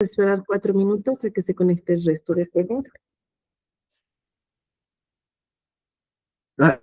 Esperar 4 minutos a que se conecte el resto, ¿de acuerdo? Ah,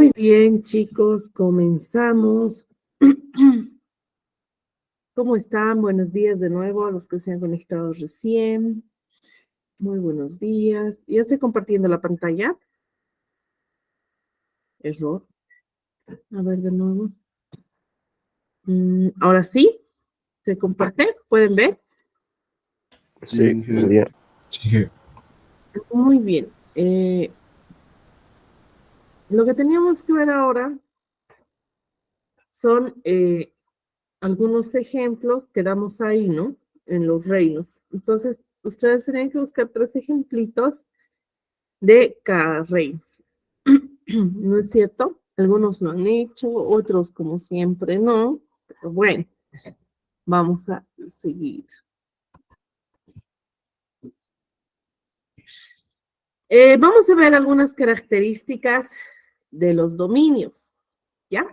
Muy bien, chicos, comenzamos. ¿Cómo están? Buenos días de nuevo a los que se han conectado recién. Muy buenos días. Yo estoy compartiendo la pantalla. Error. A ver de nuevo. Ahora sí, se comparte. ¿Pueden ver? Sí, muy bien. Sí. Muy bien. Lo que teníamos que ver ahora son algunos ejemplos que damos ahí, ¿no? En los reinos. Entonces, ustedes tienen que buscar 3 ejemplitos de cada reino. ¿No es cierto? Algunos lo han hecho, otros como siempre no. Pero bueno, vamos a seguir. Vamos a ver algunas características de los dominios, ¿ya?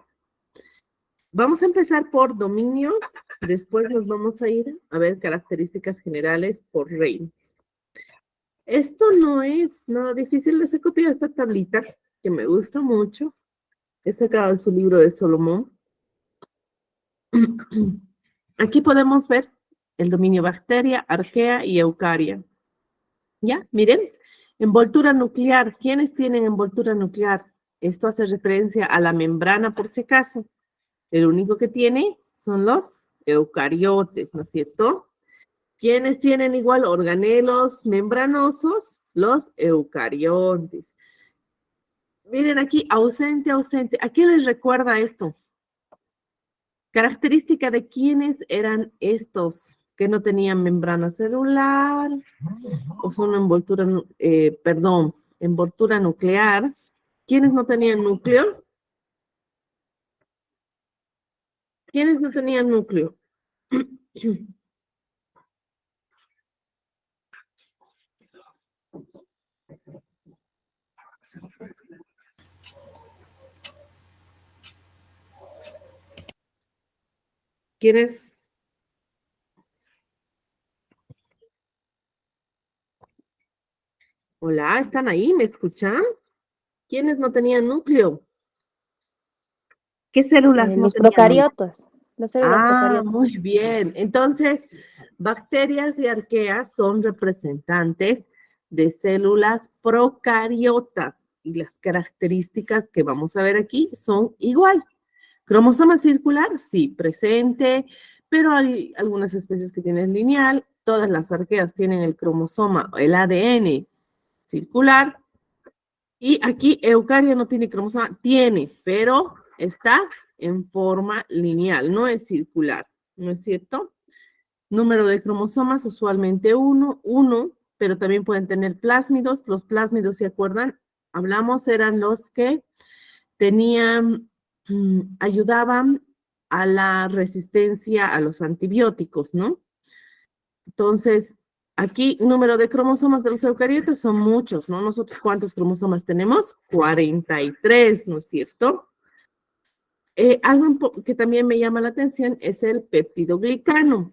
Vamos a empezar por dominios, después nos vamos a ir a ver características generales por reinos. Esto no es nada difícil, les he copiado esta tablita que me gusta mucho. He sacado su libro de Solomón. Aquí podemos ver el dominio bacteria, arquea y eucaria. ¿Ya? Miren, envoltura nuclear. ¿Quiénes tienen envoltura nuclear? Esto hace referencia a la membrana, por si acaso. El único que tiene son los eucariotes, ¿no es cierto? ¿Quiénes tienen igual organelos membranosos? Los eucariotes. Miren aquí, ausente, ausente. ¿A qué les recuerda esto? Característica de quiénes eran estos que no tenían membrana celular o son envoltura, envoltura nuclear. ¿Quiénes no tenían núcleo? ¿Quiénes no tenían núcleo? ¿Quiénes? Hola, ¿están ahí? ¿Me escuchan? ¿Quiénes no tenían núcleo? ¿Qué células no Los tenían núcleo? procariotas, las células procariotas. Muy bien. Entonces, bacterias y arqueas son representantes de células procariotas y las características que vamos a ver aquí son igual. Cromosoma circular, sí, presente, pero hay algunas especies que tienen lineal. Todas las arqueas tienen el cromosoma, el ADN circular. Y aquí Eucaria no tiene cromosoma, tiene, pero está en forma lineal, no es circular, ¿no es cierto? Número de cromosomas, usualmente uno, pero también pueden tener plásmidos. Los plásmidos, ¿se acuerdan? Hablamos, eran los que tenían, ayudaban a la resistencia a los antibióticos, ¿no? Entonces, aquí, número de cromosomas de los eucariotas son muchos, ¿no? Nosotros, ¿cuántos cromosomas tenemos? 43, ¿no es cierto? Algo que también me llama la atención es el peptidoglicano,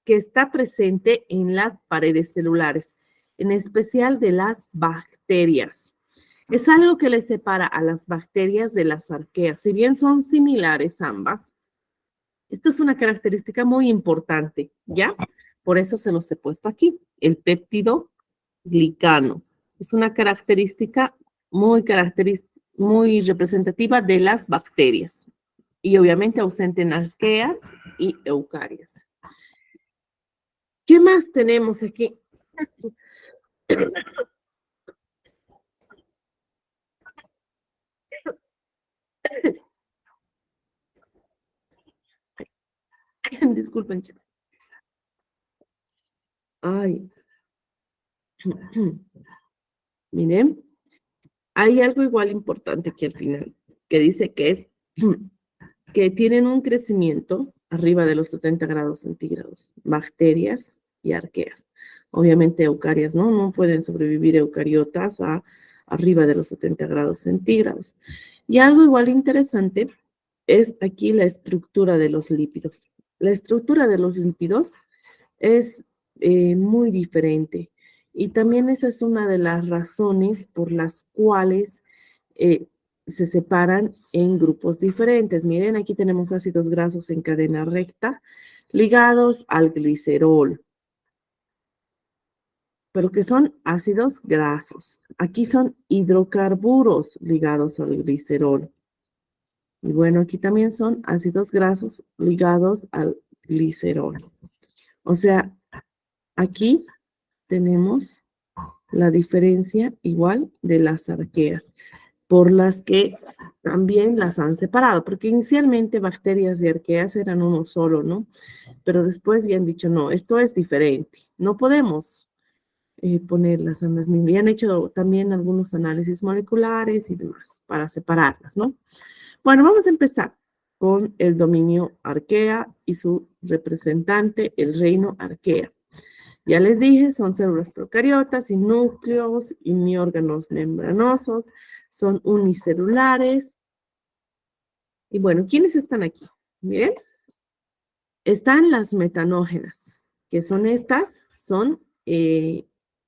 que está presente en las paredes celulares, en especial de las bacterias. Es algo que les separa a las bacterias de las arqueas. Si bien son similares ambas, esta es una característica muy importante, ¿ya? Por eso se los he puesto aquí, el péptido glicano. Es una característica muy representativa de las bacterias y obviamente ausente en arqueas y eucarias. ¿Qué más tenemos aquí? Disculpen, chicos. Ay. Miren, hay algo igual importante aquí al final, que dice que es que tienen un crecimiento arriba de los 70 grados centígrados, bacterias y arqueas. Obviamente eucarias, ¿no? No pueden sobrevivir eucariotas a arriba de los 70 grados centígrados. Y algo igual interesante es aquí la estructura de los lípidos. La estructura de los lípidos es muy diferente. Y también esa es una de las razones por las cuales se separan en grupos diferentes. Miren, aquí tenemos ácidos grasos en cadena recta ligados al glicerol, pero que son ácidos grasos. Aquí son hidrocarburos ligados al glicerol. Y bueno, aquí también son ácidos grasos ligados al glicerol. O sea, aquí tenemos la diferencia igual de las arqueas, por las que también las han separado, porque inicialmente bacterias y arqueas eran uno solo, ¿no? Pero después ya han dicho, no, esto es diferente, no podemos ponerlas en las mismas. Y han hecho también algunos análisis moleculares y demás para separarlas, ¿no? Bueno, vamos a empezar con el dominio arquea y su representante, el reino arquea. Ya les dije, son células procariotas, sin núcleos y ni órganos membranosos, son unicelulares. Y bueno, ¿quiénes están aquí? Miren, están las metanógenas, que son estas, son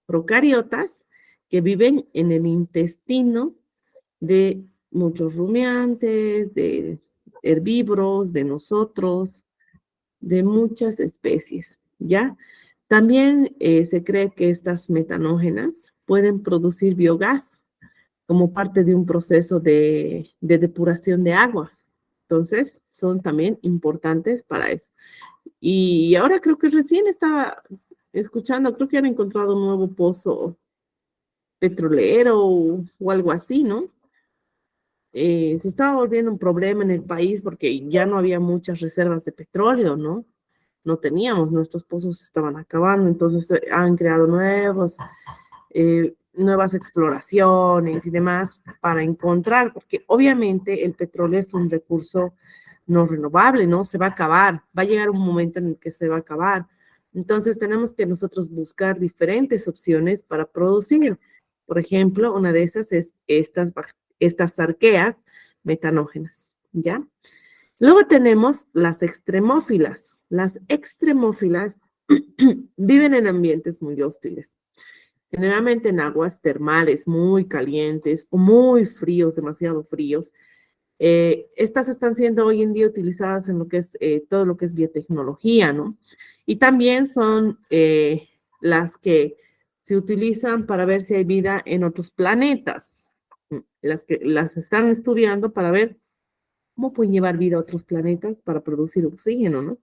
procariotas que viven en el intestino de muchos rumiantes, de herbívoros, de nosotros, de muchas especies, ¿ya? También se cree que estas metanógenas pueden producir biogás como parte de un proceso de depuración de aguas. Entonces, son también importantes para eso. Y ahora creo que recién estaba escuchando, creo que han encontrado un nuevo pozo petrolero o algo así, ¿no? Se estaba volviendo un problema en el país porque ya no había muchas reservas de petróleo, ¿no? No teníamos, nuestros pozos se estaban acabando, entonces han creado nuevas exploraciones y demás para encontrar, porque obviamente el petróleo es un recurso no renovable, ¿no? Se va a acabar, va a llegar un momento en el que se va a acabar. Entonces tenemos que nosotros buscar diferentes opciones para producir. Por ejemplo, una de esas es estas arqueas metanógenas, ¿ya? Luego tenemos las extremófilas. Las extremófilas viven en ambientes muy hostiles, generalmente en aguas termales muy calientes o muy fríos, demasiado fríos. Estas están siendo hoy en día utilizadas en lo que es todo lo que es biotecnología, ¿no? Y también son las que se utilizan para ver si hay vida en otros planetas. Las que las están estudiando para ver cómo pueden llevar vida a otros planetas para producir oxígeno, ¿no?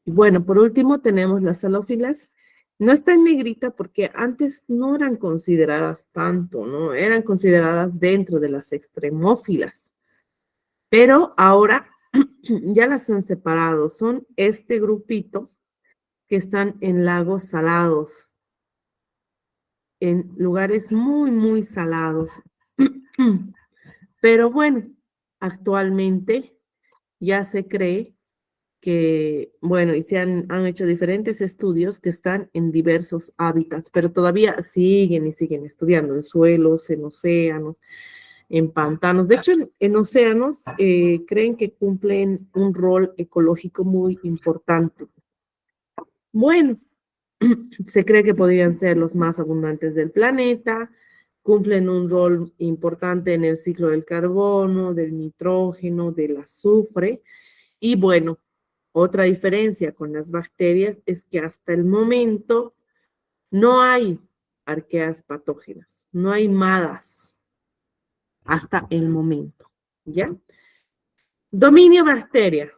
Y bueno, por último tenemos las halófilas. No está en negrita porque antes no eran consideradas tanto, ¿no? Eran consideradas dentro de las extremófilas. Pero ahora ya las han separado. Son este grupito que están en lagos salados, en lugares muy, muy salados. Pero bueno, actualmente ya se cree que, bueno, y han hecho diferentes estudios que están en diversos hábitats, pero todavía siguen y siguen estudiando en suelos, en océanos, en pantanos. De hecho, en océanos creen que cumplen un rol ecológico muy importante. Bueno, se cree que podrían ser los más abundantes del planeta, cumplen un rol importante en el ciclo del carbono, del nitrógeno, del azufre. Y bueno, otra diferencia con las bacterias es que hasta el momento no hay arqueas patógenas, no hay MADAS hasta el momento, ¿ya? Dominio bacteria,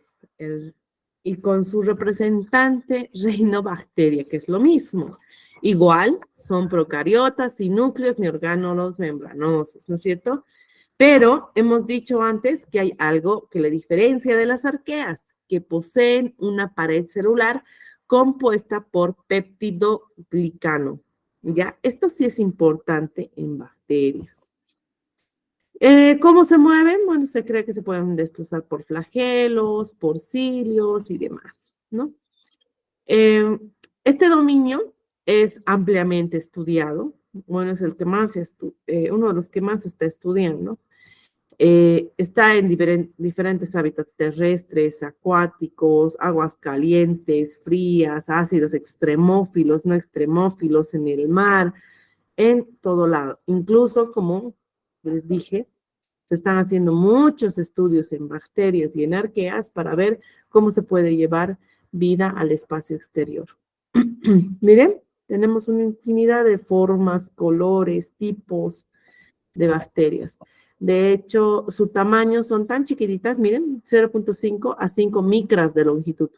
y con su representante reino bacteria, que es lo mismo. Igual, son procariotas, sin núcleos ni orgánulos membranosos, ¿no es cierto? Pero hemos dicho antes que hay algo que le diferencia de las arqueas, que poseen una pared celular compuesta por peptidoglicano. ¿Ya? Esto sí es importante en bacterias. ¿Cómo se mueven? Bueno, se cree que se pueden desplazar por flagelos, por cilios y demás, ¿no? Este dominio es ampliamente estudiado. Bueno, es el que más uno de los que más se está estudiando. Está en diferentes hábitats terrestres, acuáticos, aguas calientes, frías, ácidos, extremófilos, no extremófilos, en el mar, en todo lado. Incluso, como les dije, Se están haciendo muchos estudios en bacterias y en arqueas para ver cómo se puede llevar vida al espacio exterior. Miren, tenemos una infinidad de formas, colores, tipos de bacterias. De hecho, su tamaño son tan chiquititas, miren, 0.5 a 5 micras de longitud.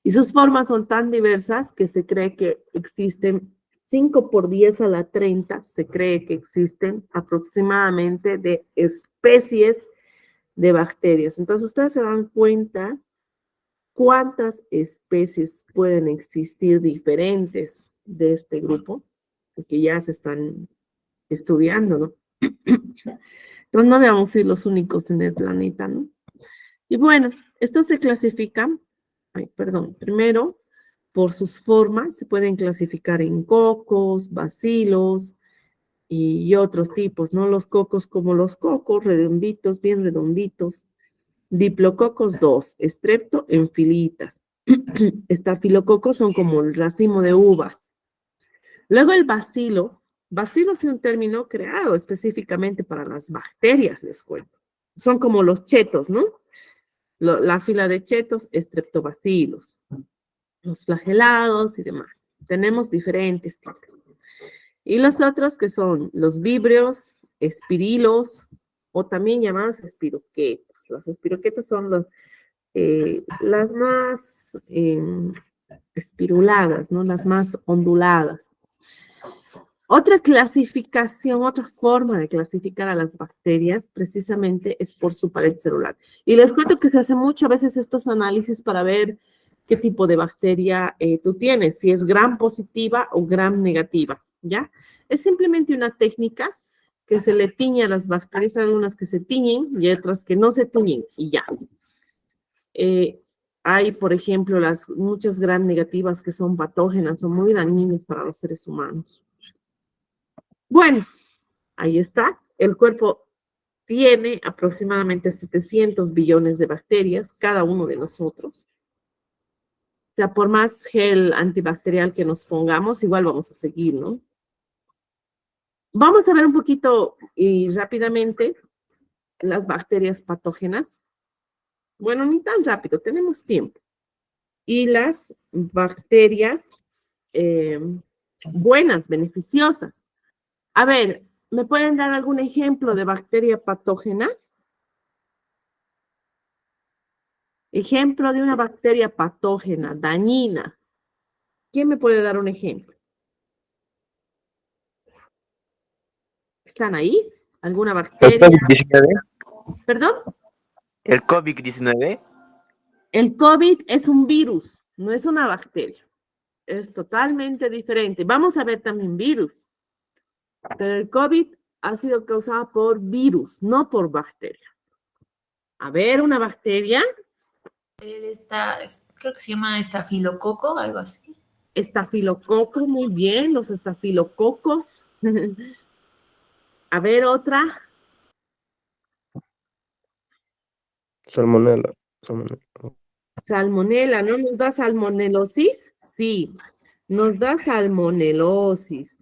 Y sus formas son tan diversas que se cree que existen 5 por 10 a la 30, se cree que existen aproximadamente de especies de bacterias. Entonces, ustedes se dan cuenta cuántas especies pueden existir diferentes de este grupo, que ya se están estudiando, ¿no? Entonces, no debemos ser los únicos en el planeta, ¿no? Y bueno, estos se clasifican, primero, por sus formas, se pueden clasificar en cocos, bacilos y otros tipos, ¿no? Los cocos como los cocos, redonditos, bien redonditos. Diplococos 2, estrepto en filitas. Estafilococos son como el racimo de uvas. Luego el bacilo es un término creado específicamente para las bacterias, les cuento. Son como los chetos, ¿no? La fila de chetos, estreptobacilos, los flagelados y demás. Tenemos diferentes tipos. Y los otros que son los víbreos, espirilos, o también llamados espiroquetos. Los espiroquetos son las más espiruladas, ¿no? Las más onduladas. Otra clasificación, otra forma de clasificar a las bacterias precisamente es por su pared celular. Y les cuento que se hace mucho a veces estos análisis para ver qué tipo de bacteria tú tienes, si es gram positiva o gram negativa, ¿ya? Es simplemente una técnica que se le tiñe a las bacterias, hay algunas que se tiñen y otras que no se tiñen y ya. Hay, por ejemplo, muchas gram negativas que son patógenas, son muy dañinas para los seres humanos. Bueno, ahí está. El cuerpo tiene aproximadamente 700 billones de bacterias, cada uno de nosotros. O sea, por más gel antibacterial que nos pongamos, igual vamos a seguir, ¿no? Vamos a ver un poquito y rápidamente las bacterias patógenas. Bueno, ni tan rápido, tenemos tiempo. Y las bacterias buenas, beneficiosas. A ver, ¿me pueden dar algún ejemplo de bacteria patógena? Ejemplo de una bacteria patógena, dañina. ¿Quién me puede dar un ejemplo? ¿Están ahí? ¿Alguna ¿El bacteria? COVID-19? ¿Perdón? ¿El COVID-19? El COVID es un virus, no es una bacteria. Es totalmente diferente. Vamos a ver también virus. Pero el COVID ha sido causado por virus, no por bacteria. A ver, una bacteria. Creo que se llama estafilococo, algo así. Estafilococo, muy bien, los estafilococos. A ver, otra. Salmonella. Salmonela, ¿no nos da salmonelosis? Sí, nos da salmonelosis.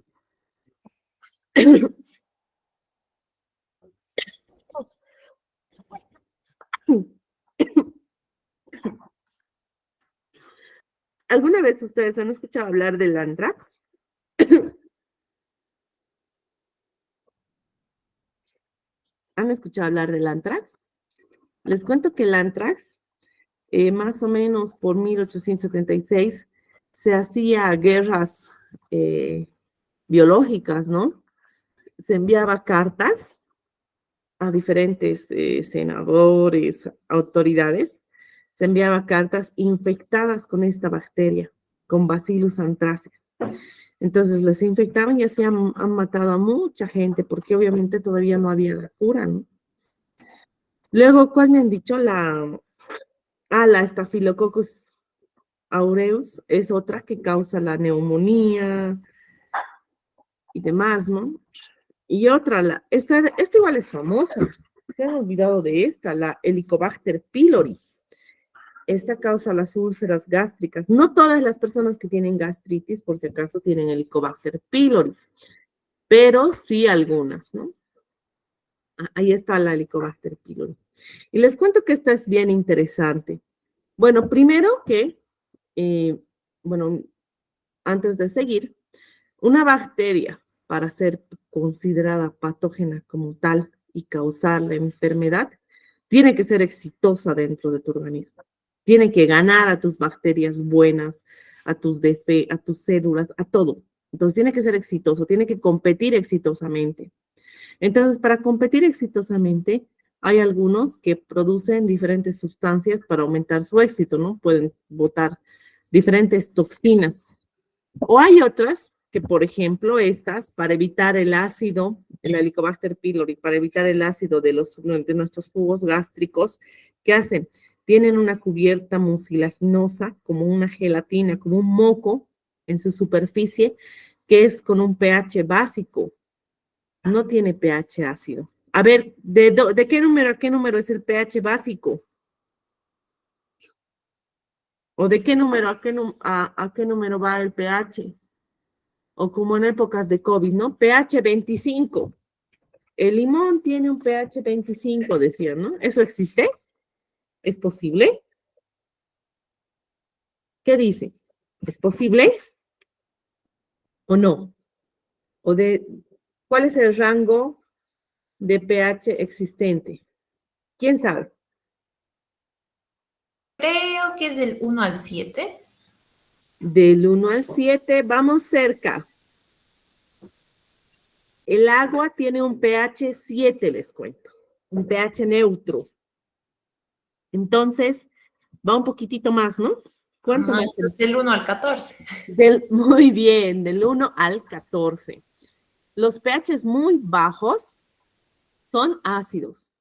¿Alguna vez ustedes han escuchado hablar del antrax? ¿Han escuchado hablar del antrax? Les cuento que el antrax, más o menos por 1876, se hacía guerras biológicas, ¿no? Se enviaba cartas a diferentes senadores, autoridades, se enviaba cartas infectadas con esta bacteria, con Bacillus anthracis. Entonces les infectaban y así han matado a mucha gente, porque obviamente todavía no había la cura, ¿no? Luego, ¿cuál me han dicho? La Staphylococcus aureus es otra que causa la neumonía y demás, ¿no? Y otra, esta igual es famosa, se han olvidado de esta, la Helicobacter pylori. Esta causa las úlceras gástricas. No todas las personas que tienen gastritis, por si acaso, tienen Helicobacter pylori, pero sí algunas, ¿no? Ahí está la Helicobacter pylori. Y les cuento que esta es bien interesante. Bueno, primero que, bueno, antes de seguir, una bacteria, para ser considerada patógena como tal y causar la enfermedad, tiene que ser exitosa dentro de tu organismo. Tiene que ganar a tus bacterias buenas, a tus células, a todo. Entonces tiene que ser exitoso, tiene que competir exitosamente. Entonces, para competir exitosamente, hay algunos que producen diferentes sustancias para aumentar su éxito, ¿no? Pueden botar diferentes toxinas. O hay otras que, por ejemplo, estas, para evitar el ácido, el Helicobacter pylori, para evitar el ácido de nuestros jugos gástricos, ¿qué hacen? Tienen una cubierta mucilaginosa, como una gelatina, como un moco en su superficie, que es con un pH básico. No tiene pH ácido. A ver, ¿de qué número a qué número es el pH básico? ¿O de qué número a qué número va el pH? O como en épocas de COVID, ¿no? pH 25. El limón tiene un pH 25, decían, ¿no? ¿Eso existe? ¿Es posible? ¿Qué dice? ¿Es posible o no? ¿Cuál es el rango de pH existente? ¿Quién sabe? Creo que es del 1 al 7. Del 1 al 7, vamos cerca. El agua tiene un pH 7, les cuento. Un pH neutro. Entonces, va un poquitito más, ¿no? ¿Cuánto más? Es del 1 al 14. Muy bien, del 1 al 14. Los pHs muy bajos son ácidos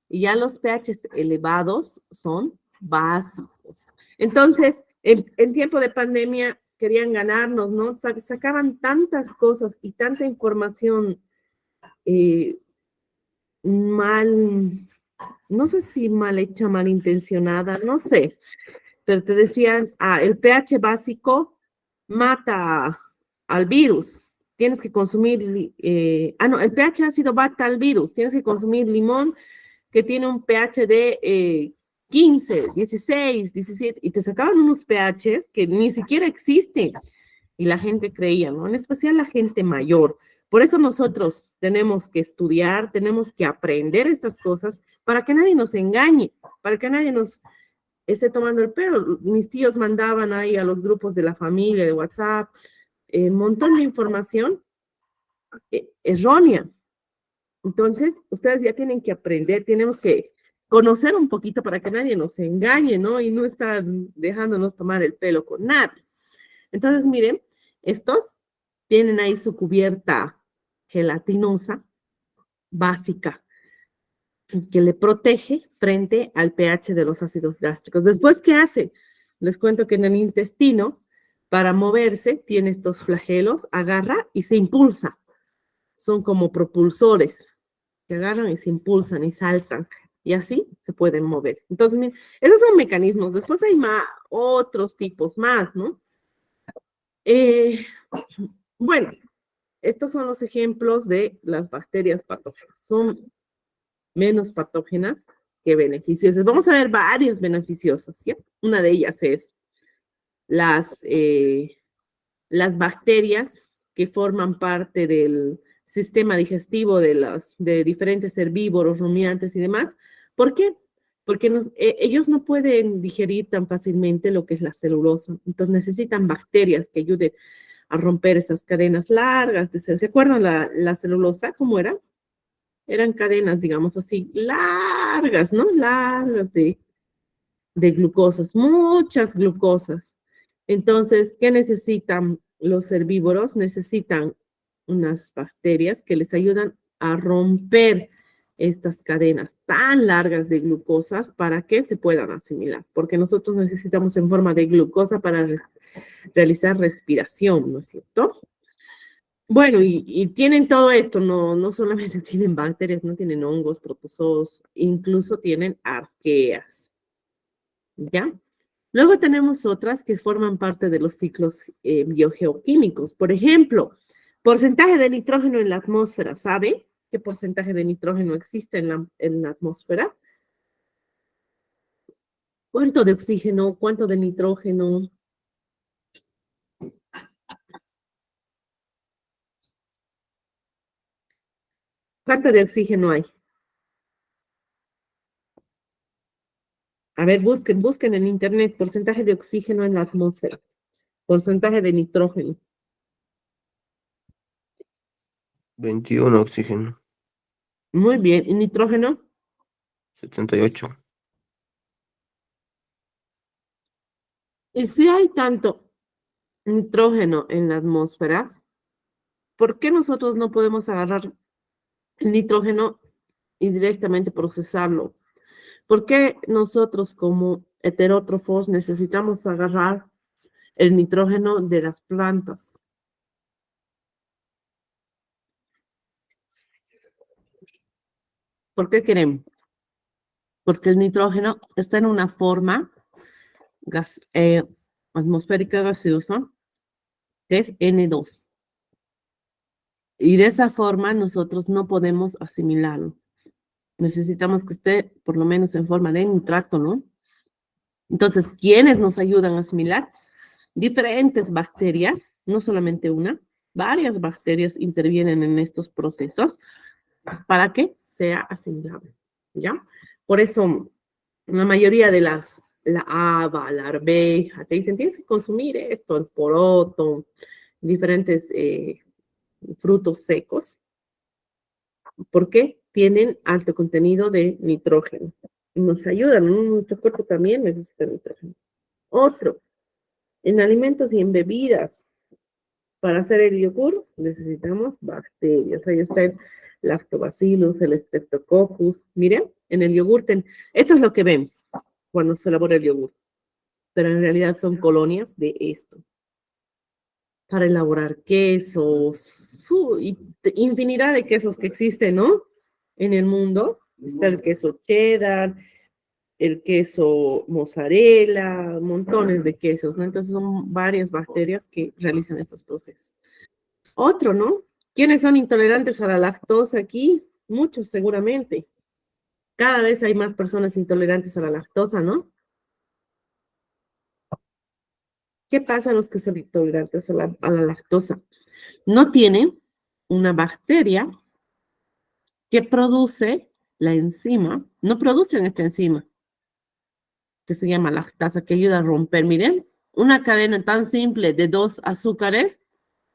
y ya los pHs elevados son básicos. Entonces, en tiempo de pandemia querían ganarnos, ¿no? Sacaban tantas cosas y tanta información no sé si mal hecha, malintencionada, no sé, pero te decían, el pH básico mata al virus, tienes que consumir, no, el pH ácido mata al virus, tienes que consumir limón que tiene un pH de 15, 16, 17, y te sacaban unos pHs que ni siquiera existen, y la gente creía, ¿no? En especial la gente mayor. Por eso nosotros tenemos que estudiar, tenemos que aprender estas cosas para que nadie nos engañe, para que nadie nos esté tomando el pelo. Mis tíos mandaban ahí a los grupos de la familia, de WhatsApp, un montón de información errónea. Entonces, ustedes ya tienen que aprender, tenemos que conocer un poquito para que nadie nos engañe, ¿no? Y no estar dejándonos tomar el pelo con nadie. Entonces, miren, estos tienen ahí su cubierta gelatinosa básica que le protege frente al pH de los ácidos gástricos. Después, ¿qué hace? Les cuento que en el intestino, para moverse, tiene estos flagelos, agarra y se impulsa. Son como propulsores que agarran y se impulsan y saltan. Y así se pueden mover. Entonces, miren, esos son mecanismos. Después hay otros tipos más, ¿no? Bueno, estos son los ejemplos de las bacterias patógenas. Son menos patógenas que beneficiosas. Vamos a ver varias beneficiosas, ¿sí? Una de ellas es las bacterias que forman parte del sistema digestivo de diferentes herbívoros, rumiantes y demás. ¿Por qué? Porque ellos no pueden digerir tan fácilmente lo que es la celulosa. Entonces necesitan bacterias que ayuden a romper esas cadenas largas. ¿Se acuerdan la celulosa? ¿Cómo era? Eran cadenas, digamos así, largas, ¿no? Largas de glucosas, muchas glucosas. Entonces, ¿qué necesitan los herbívoros? Necesitan unas bacterias que les ayudan a romper estas cadenas tan largas de glucosas para que se puedan asimilar, porque nosotros necesitamos en forma de glucosa para realizar respiración, ¿no es cierto? Bueno, y tienen todo esto, no solamente tienen bacterias, no tienen hongos, protozoos, incluso tienen arqueas, ¿ya? Luego tenemos otras que forman parte de los ciclos biogeoquímicos. Por ejemplo, porcentaje de nitrógeno en la atmósfera, ¿sabe? qué porcentaje de nitrógeno existe en la atmósfera? ¿Cuánto de oxígeno? ¿Cuánto de nitrógeno? ¿Cuánto de oxígeno hay? A ver, busquen en internet porcentaje de oxígeno en la atmósfera, porcentaje de nitrógeno. 21 oxígeno. Muy bien, ¿y nitrógeno? 78. Y si hay tanto nitrógeno en la atmósfera, ¿por qué nosotros no podemos agarrar el nitrógeno y directamente procesarlo? ¿Por qué nosotros como heterótrofos necesitamos agarrar el nitrógeno de las plantas? ¿Por qué queremos? Porque el nitrógeno está en una forma atmosférica gaseosa, que es N2. Y de esa forma nosotros no podemos asimilarlo. Necesitamos que esté por lo menos en forma de nitrato, ¿no? Entonces, ¿quiénes nos ayudan a asimilar? Diferentes bacterias, no solamente una, varias bacterias intervienen en estos procesos para que sea asimilable, ¿ya? Por eso, la mayoría de la haba, la arveja, te dicen, tienes que consumir esto, el poroto, diferentes frutos secos. ¿Por qué? Tienen alto contenido de nitrógeno. Nos ayudan, ¿no? Nuestro cuerpo también necesita nitrógeno. Otro, en alimentos y en bebidas. Para hacer el yogur necesitamos bacterias. Ahí está el lactobacillus, el streptococcus. Miren, en el yogur, esto es lo que vemos cuando se elabora el yogur. Pero en realidad son colonias de esto. Para elaborar quesos, infinidad de quesos que existen, ¿no? En el mundo. Está el queso cheddar, el queso mozzarella, montones de quesos, ¿no? Entonces son varias bacterias que realizan estos procesos. Otro, ¿no? ¿Quiénes son intolerantes a la lactosa aquí? Muchos seguramente. Cada vez hay más personas intolerantes a la lactosa, ¿no? ¿Qué pasa a los que son intolerantes a la lactosa? No tienen una bacteria que produce la enzima, no producen esta enzima, que se llama lactasa, que ayuda a romper. Miren, una cadena tan simple de 2 azúcares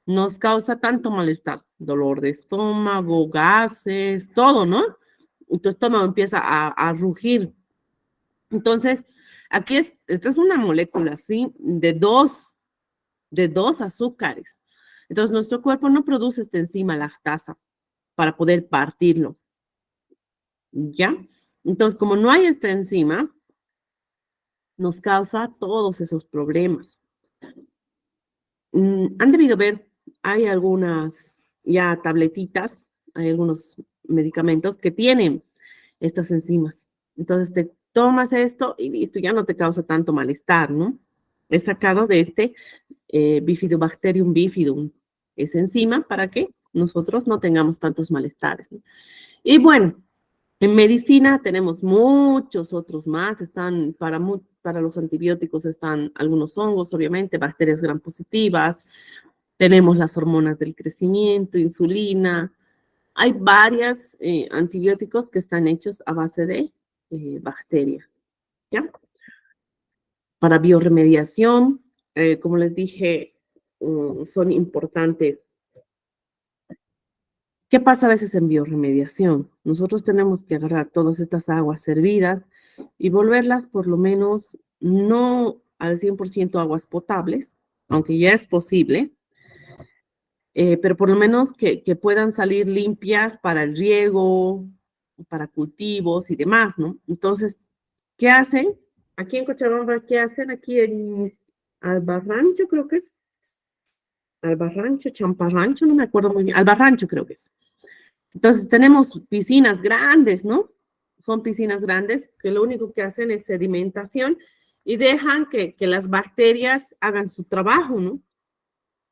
nos causa tanto malestar, dolor de estómago, gases, todo, ¿no? Y tu estómago empieza a rugir. Entonces, aquí esto es una molécula, ¿sí? De dos azúcares. Entonces, nuestro cuerpo no produce esta enzima lactasa para poder partirlo. ¿Ya? Entonces, como no hay esta enzima, nos causa todos esos problemas. Han debido ver, hay algunas ya tabletitas, hay algunos medicamentos que tienen estas enzimas. Entonces, te tomas esto y listo, ya no te causa tanto malestar, ¿no? Es sacado de este Bifidobacterium bifidum. Es enzima para que nosotros no tengamos tantos malestares, ¿no? Y bueno, en medicina tenemos muchos otros más, están para los antibióticos están algunos hongos, obviamente, bacterias gram positivas, tenemos las hormonas del crecimiento, insulina, hay varios antibióticos que están hechos a base de bacterias, ¿ya? Para bioremediación, como les dije, son importantes. ¿Qué pasa a veces en bioremediación? Nosotros tenemos que agarrar todas estas aguas servidas y volverlas por lo menos no al 100% aguas potables, aunque ya es posible, pero por lo menos que puedan salir limpias para el riego, para cultivos y demás, ¿no? Entonces, ¿qué hacen? Aquí en Cochabamba, ¿qué hacen? Aquí en Albarrancho, creo que es. Albarrancho, Champarrancho, no me acuerdo muy bien. Albarrancho creo que es. Entonces tenemos piscinas grandes, ¿no? Son piscinas grandes que lo único que hacen es sedimentación y dejan que las bacterias hagan su trabajo, ¿no?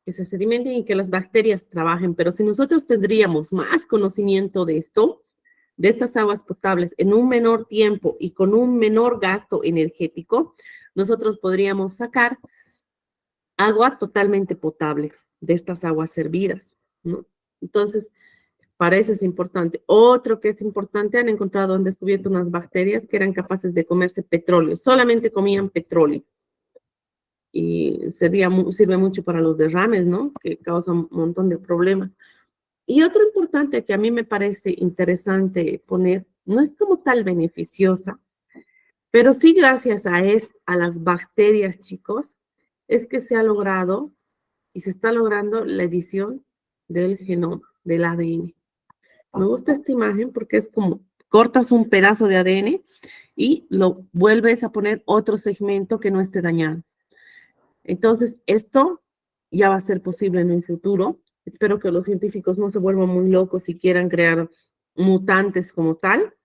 que se sedimenten y que las bacterias trabajen, pero si nosotros tendríamos más conocimiento de esto, de estas aguas potables en un menor tiempo y con un menor gasto energético, nosotros podríamos sacar agua totalmente potable de estas aguas servidas, ¿no? Entonces, para eso es importante. Otro que es importante, han encontrado, han descubierto unas bacterias que eran capaces de comerse petróleo, solamente comían petróleo. Y sirve mucho para los derrames, ¿no? Que causan un montón de problemas. Y otro importante que a mí me parece interesante poner, no es como tal beneficiosa, pero sí gracias a las bacterias, chicos, es que se ha logrado y se está logrando la edición del genoma, del ADN. Me gusta esta imagen porque es como cortas un pedazo de ADN y lo vuelves a poner otro segmento que no esté dañado. Entonces, esto ya va a ser posible en un futuro. Espero que los científicos no se vuelvan muy locos y quieran crear mutantes como tal.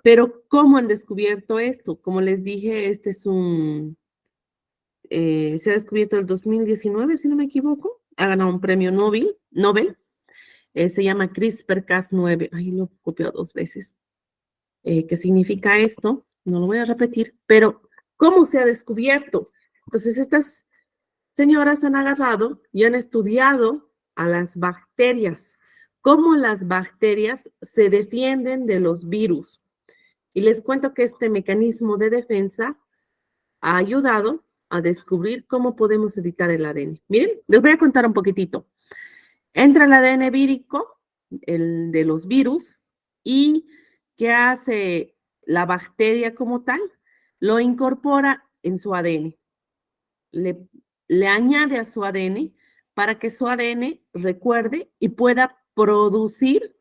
Pero, ¿cómo han descubierto esto? Como les dije, este es se ha descubierto en el 2019, si no me equivoco. Ha ganado un premio Nobel. Se llama CRISPR-Cas9. Ahí lo he copiado 2 veces. ¿Qué significa esto? No lo voy a repetir, pero ¿cómo se ha descubierto? Entonces, estas señoras han agarrado y han estudiado a las bacterias, cómo las bacterias se defienden de los virus. Y les cuento que este mecanismo de defensa ha ayudado a descubrir cómo podemos editar el ADN. Miren, les voy a contar un poquitito. Entra el ADN vírico, el de los virus, y ¿qué hace la bacteria como tal? Lo incorpora en su ADN. Le añade a su ADN para que su ADN recuerde y pueda producir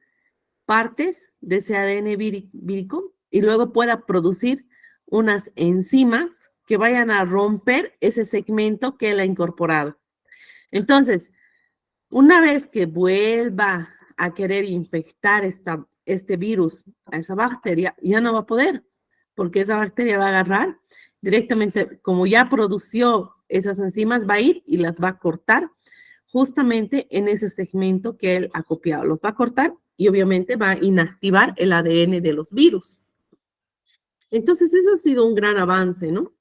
partes de ese ADN vírico y luego pueda producir unas enzimas que vayan a romper ese segmento que él ha incorporado. Entonces, una vez que vuelva a querer infectar este virus a esa bacteria, ya no va a poder, porque esa bacteria va a agarrar directamente, como ya produció esas enzimas, va a ir y las va a cortar justamente en ese segmento que él ha copiado. Los va a cortar y obviamente va a inactivar el ADN de los virus. Entonces, eso ha sido un gran avance, ¿no?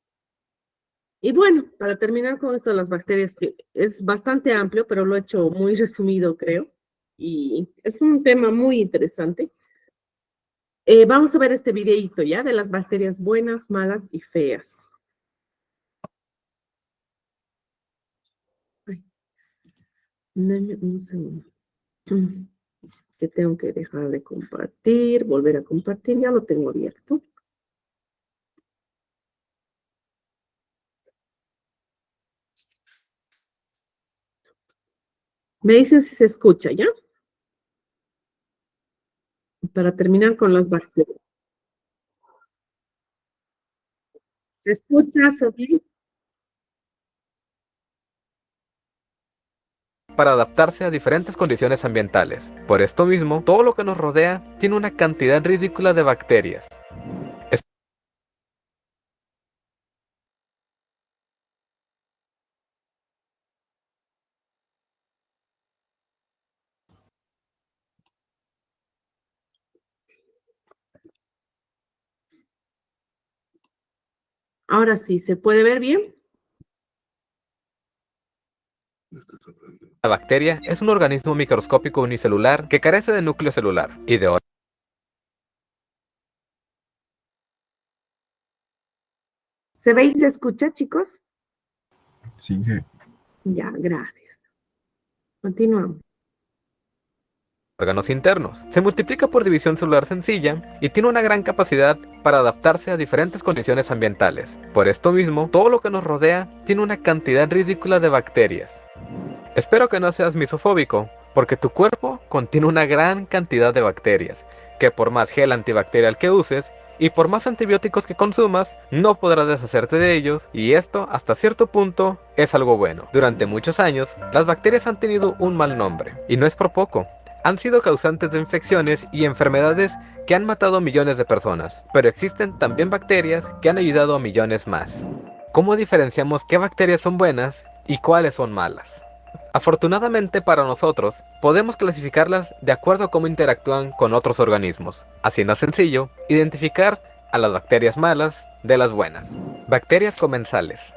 Y bueno, para terminar con esto de las bacterias, que es bastante amplio, pero lo he hecho muy resumido, creo, y es un tema muy interesante. Vamos a ver este videíto ya de las bacterias buenas, malas y feas. Ay, dame un segundo. Que tengo que dejar de compartir, volver a compartir, ya lo tengo abierto. Me dicen si se escucha, ¿ya? Para terminar con las bacterias. ¿Se escucha, Sophie? Para adaptarse a diferentes condiciones ambientales. Por esto mismo, todo lo que nos rodea tiene una cantidad ridícula de bacterias. Ahora sí, ¿se puede ver bien? La bacteria es un organismo microscópico unicelular que carece de núcleo celular y de ¿Se ve y se escucha, chicos? Sí, Ya, gracias. Continuamos. órganos internos. Se multiplica por división celular sencilla y tiene una gran capacidad para adaptarse a diferentes condiciones ambientales. Por esto mismo, todo lo que nos rodea tiene una cantidad ridícula de bacterias. Espero que no seas misofóbico, porque tu cuerpo contiene una gran cantidad de bacterias, que por más gel antibacterial que uses, y por más antibióticos que consumas, no podrás deshacerte de ellos, y esto, hasta cierto punto, es algo bueno. Durante muchos años, las bacterias han tenido un mal nombre, y no es por poco. Han sido causantes de infecciones y enfermedades que han matado a millones de personas, pero existen también bacterias que han ayudado a millones más. ¿Cómo diferenciamos qué bacterias son buenas y cuáles son malas. Afortunadamente para nosotros, podemos clasificarlas de acuerdo a cómo interactúan con otros organismos, haciendo sencillo identificar a las bacterias malas de las buenas. Bacterias comensales.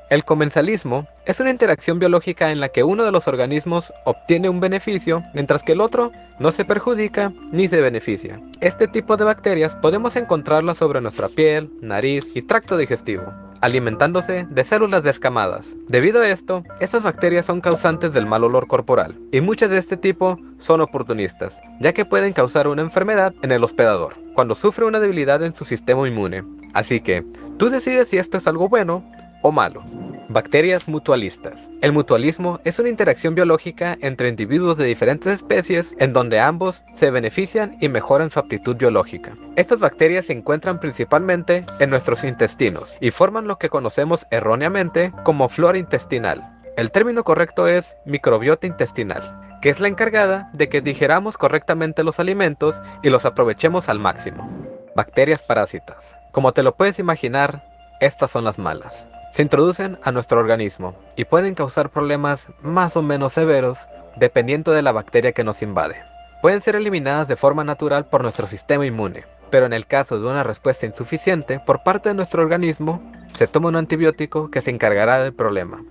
El comensalismo es una interacción biológica en la que uno de los organismos obtiene un beneficio, mientras que el otro no se perjudica ni se beneficia. Este tipo de bacterias podemos encontrarlas sobre nuestra piel, nariz y tracto digestivo, alimentándose de células descamadas. Debido a esto, estas bacterias son causantes del mal olor corporal, y muchas de este tipo son oportunistas, ya que pueden causar una enfermedad en el hospedador, cuando sufre una debilidad en su sistema inmune. Así que, tú decides si esto es algo bueno o malo. Bacterias mutualistas. El mutualismo es una interacción biológica entre individuos de diferentes especies en donde ambos se benefician y mejoran su aptitud biológica. Estas bacterias se encuentran principalmente en nuestros intestinos y forman lo que conocemos erróneamente como flora intestinal. El término correcto es microbiota intestinal, que es la encargada de que digeramos correctamente los alimentos y los aprovechemos al máximo. Bacterias parásitas. Como te lo puedes imaginar, estas son las malas. Se introducen a nuestro organismo y pueden causar problemas más o menos severos dependiendo de la bacteria que nos invade. Pueden ser eliminadas de forma natural por nuestro sistema inmune, pero en el caso de una respuesta insuficiente por parte de nuestro organismo, se toma un antibiótico que se encargará del problema.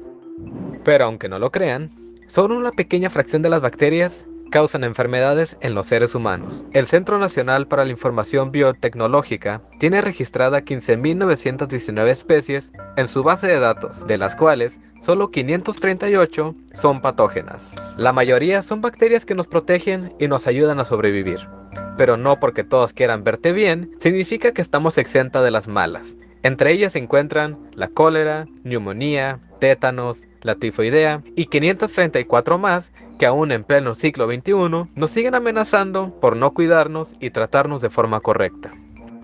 Pero aunque no lo crean, solo una pequeña fracción de las bacterias causan enfermedades en los seres humanos. El Centro Nacional para la Información Biotecnológica tiene registrada 15.919 especies en su base de datos, de las cuales solo 538 son patógenas. La mayoría son bacterias que nos protegen y nos ayudan a sobrevivir. Pero no porque todos quieran verte bien, significa que estamos exenta de las malas. Entre ellas se encuentran la cólera, neumonía, tétanos, la tifoidea y 534 más que aún en pleno siglo XXI nos siguen amenazando por no cuidarnos y tratarnos de forma correcta.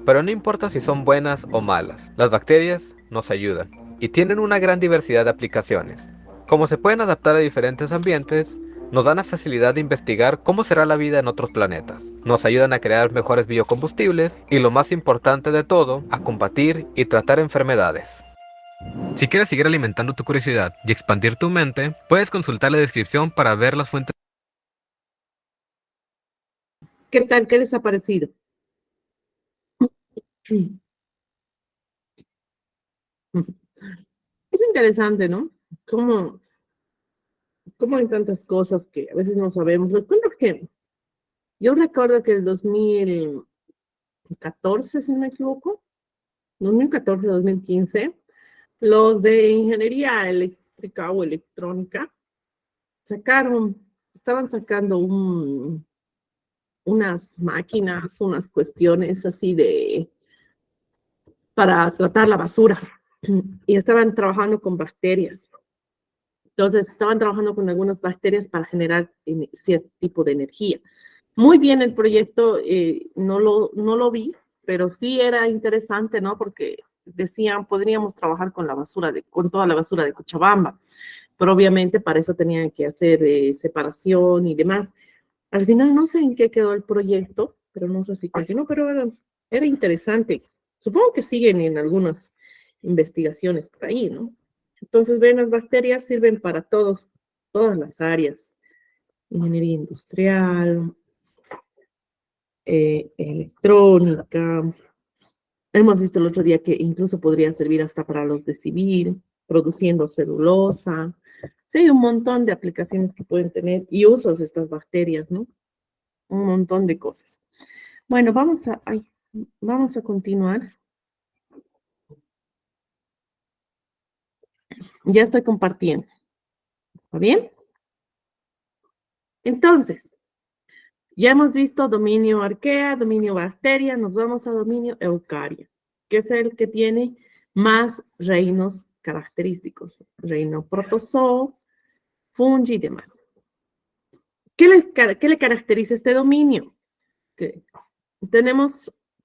Pero no importa si son buenas o malas, las bacterias nos ayudan y tienen una gran diversidad de aplicaciones. Como se pueden adaptar a diferentes ambientes, nos dan la facilidad de investigar cómo será la vida en otros planetas. Nos ayudan a crear mejores biocombustibles y, lo más importante de todo, a combatir y tratar enfermedades. Si quieres seguir alimentando tu curiosidad y expandir tu mente, puedes consultar la descripción para ver las fuentes. ¿Qué tal? ¿Qué les ha parecido? Es interesante, ¿no? Cómo hay tantas cosas que a veces no sabemos. Les cuento que yo recuerdo que el 2014, si no me equivoco, 2014, 2015, los de ingeniería eléctrica o electrónica estaban sacando unas máquinas, unas cuestiones así para tratar la basura. Y estaban trabajando con bacterias. Entonces, estaban trabajando con algunas bacterias para generar cierto tipo de energía. Muy bien el proyecto, no lo vi, pero sí era interesante, ¿no? Porque decían, podríamos trabajar con con toda la basura de Cochabamba, pero obviamente para eso tenían que hacer separación y demás. Al final no sé en qué quedó el proyecto, pero no sé si continuó, pero era interesante. Supongo que siguen en algunas investigaciones por ahí, ¿no? Entonces, ven, las bacterias sirven para todas las áreas. Ingeniería industrial, electrónica. Hemos visto el otro día que incluso podría servir hasta para los de civil, produciendo celulosa. Sí, hay un montón de aplicaciones que pueden tener y usos de estas bacterias, ¿no? Un montón de cosas. Bueno, vamos a continuar. Ya estoy compartiendo. ¿Está bien? Entonces, ya hemos visto dominio arquea, dominio bacteria, nos vamos a dominio eucaria, que es el que tiene más reinos característicos. Reino protozoo, fungi y demás. ¿Qué le caracteriza este dominio? Que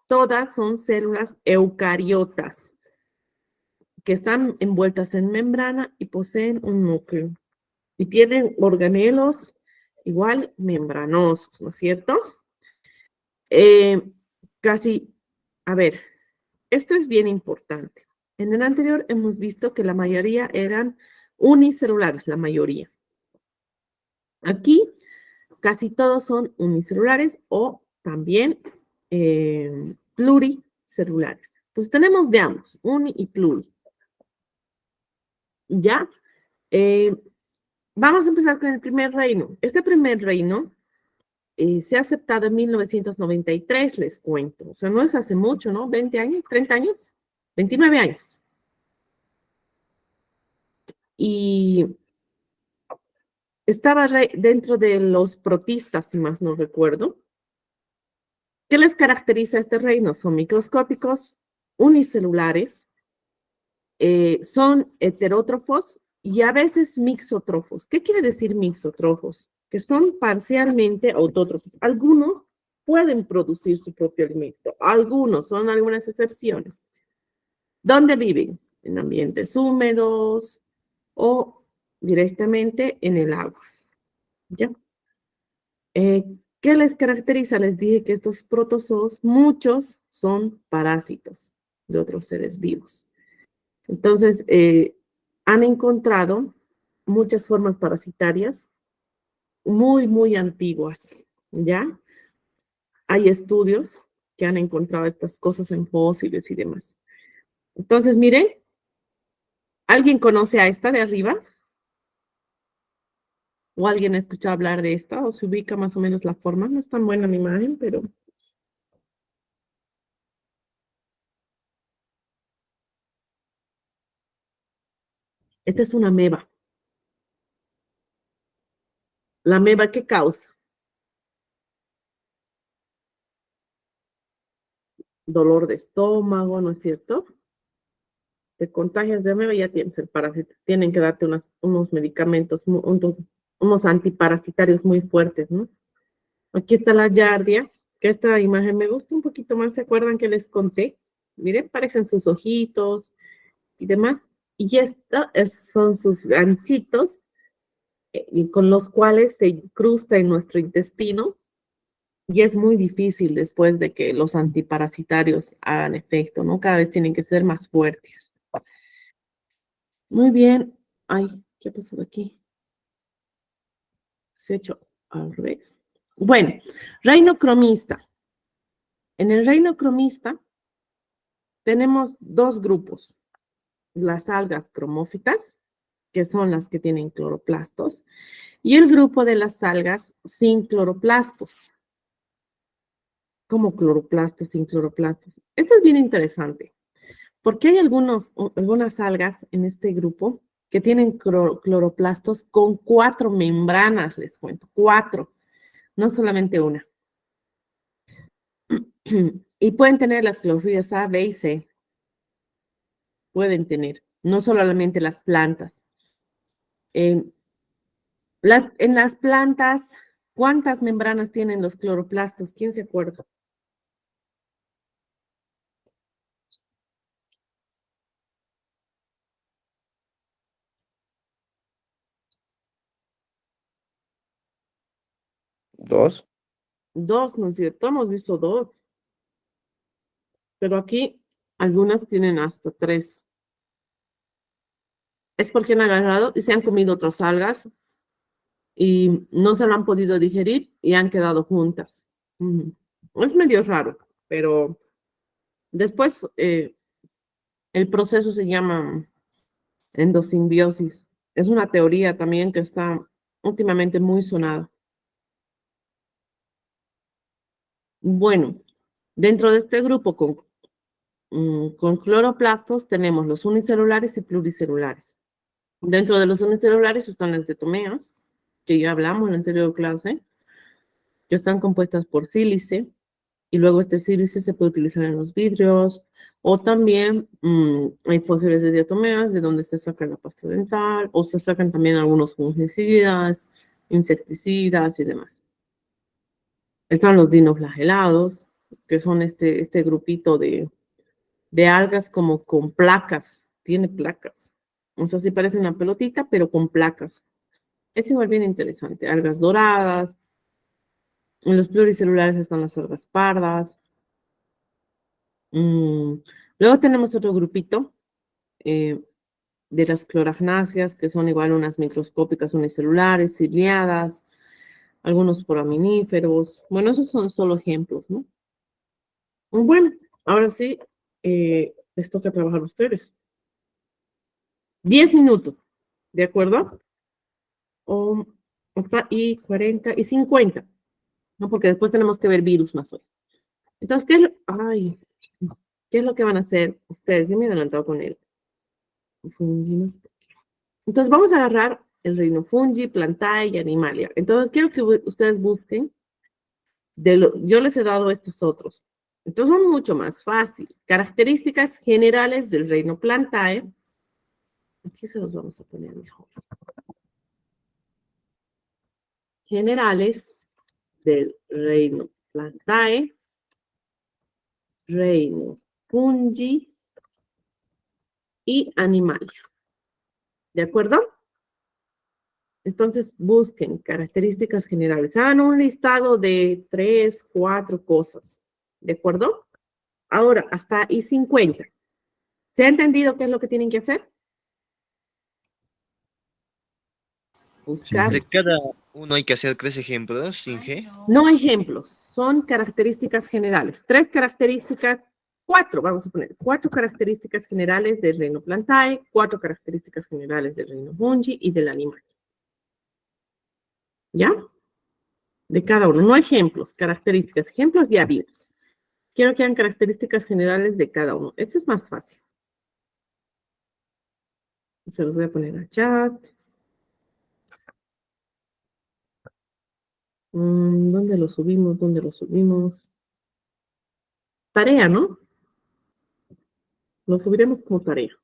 todas son células eucariotas, que están envueltas en membrana y poseen un núcleo. Y tienen organelos igual membranosos, ¿no es cierto? Esto es bien importante. En el anterior hemos visto que la mayoría eran unicelulares, la mayoría. Aquí casi todos son unicelulares o también pluricelulares. Entonces tenemos de ambos, uni y pluri. ¿Ya? Vamos a empezar con el primer reino. Este primer reino se ha aceptado en 1993, les cuento. O sea, no es hace mucho, ¿no? 20 años, 30 años, 29 años. Y estaba dentro de los protistas, si más no recuerdo. ¿Qué les caracteriza a este reino? Son microscópicos, unicelulares, son heterótrofos y a veces mixótrofos. ¿Qué quiere decir mixótrofos? Que son parcialmente autótrofos. Algunos pueden producir su propio alimento, algunos, son algunas excepciones. ¿Dónde viven? En ambientes húmedos o directamente en el agua. ¿Ya? ¿Qué les caracteriza? Les dije que estos protozoos, muchos son parásitos de otros seres vivos. Entonces, han encontrado muchas formas parasitarias muy, muy antiguas, ¿ya? Hay estudios que han encontrado estas cosas en fósiles y demás. Entonces, miren, ¿alguien conoce a esta de arriba? ¿O alguien ha escuchado hablar de esta? ¿O se ubica más o menos la forma? No es tan buena mi imagen, pero... Esta es una ameba. ¿La ameba qué causa? Dolor de estómago, ¿no es cierto? Te contagias de ameba y ya tienes el parásito. Tienen que darte unos medicamentos, unos antiparasitarios muy fuertes, ¿no? Aquí está la yardia, que esta imagen me gusta un poquito más. ¿Se acuerdan que les conté? Miren, parecen sus ojitos y demás. Y son sus ganchitos con los cuales se incrusta en nuestro intestino. Y es muy difícil después de que los antiparasitarios hagan efecto, ¿no? Cada vez tienen que ser más fuertes. Muy bien. Ay, ¿qué ha pasado aquí? Se ha hecho al revés. Bueno, reino cromista. En el reino cromista tenemos dos grupos. Las algas cromófitas, que son las que tienen cloroplastos, y el grupo de las algas sin cloroplastos. Como cloroplastos, sin cloroplastos. Esto es bien interesante, porque hay algunas algas en este grupo que tienen cloroplastos con 4 membranas, les cuento, 4, no solamente una. Y pueden tener las clorofillas A, B y C. Pueden tener, no solamente las plantas. En las plantas, ¿cuántas membranas tienen los cloroplastos? ¿Quién se acuerda? ¿Dos? 2, ¿no es cierto? Hemos visto 2. Pero aquí algunas tienen hasta 3. Es porque han agarrado y se han comido otras algas y no se lo han podido digerir y han quedado juntas. Es medio raro, pero después el proceso se llama endosimbiosis. Es una teoría también que está últimamente muy sonada. Bueno, dentro de este grupo con cloroplastos tenemos los unicelulares y pluricelulares. Dentro de los unicelulares están las diatomeas, que ya hablamos en la anterior clase, que están compuestas por sílice, y luego este sílice se puede utilizar en los vidrios, o también hay fósiles de diatomeas de donde se saca la pasta dental, o se sacan también algunos fungicidas, insecticidas y demás. Están los dinoflagelados, que son este grupito de algas como con placas, tiene placas. O sea, sí parece una pelotita, pero con placas. Es igual bien interesante. Algas doradas. En los pluricelulares están las algas pardas. Luego tenemos otro grupito de las cloragnáceas, que son igual unas microscópicas unicelulares, ciliadas, algunos foraminíferos. Bueno, esos son solo ejemplos, ¿no? Bueno, ahora sí, les toca trabajar a ustedes. 10 minutos, ¿de acuerdo? O y 40 y 50, ¿no? Porque después tenemos que ver virus más hoy. Entonces, ¿qué es lo que van a hacer ustedes? Yo me he adelantado con él. Entonces, vamos a agarrar el reino fungi, plantae y animalia. Entonces, quiero que ustedes busquen, yo les he dado estos otros. Entonces, son mucho más fácil. Características generales del reino plantae. Aquí se los vamos a poner mejor. Generales del reino plantae, reino fungi y animalia. ¿De acuerdo? Entonces busquen características generales. Hagan un listado de 3, 4 cosas. ¿De acuerdo? Ahora, hasta y 50. ¿Se ha entendido qué es lo que tienen que hacer? Buscar. De cada uno hay que hacer 3 ejemplos, Inge. No ejemplos, son características generales. 3 características, 4, vamos a poner 4 características generales del reino plantae, 4 características generales del reino fungi y del animal. ¿Ya? De cada uno, no ejemplos, características. Ejemplos ya vimos. Quiero que hagan características generales de cada uno. Esto es más fácil. Se los voy a poner al chat. ¿Dónde lo subimos? ¿Dónde lo subimos? Tarea, ¿no? Lo subiremos como tarea.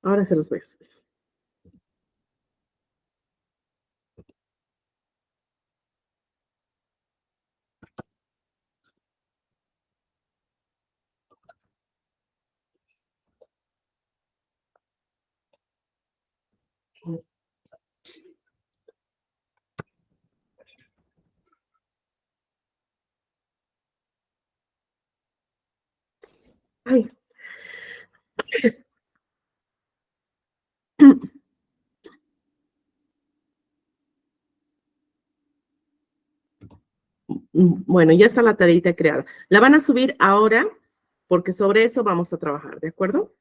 Ahora se los voy a subir. Ay. Bueno, ya está la tareita creada. La van a subir ahora porque sobre eso vamos a trabajar, ¿de acuerdo?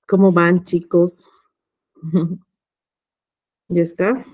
¿Cómo van, chicos? ¿Ya está?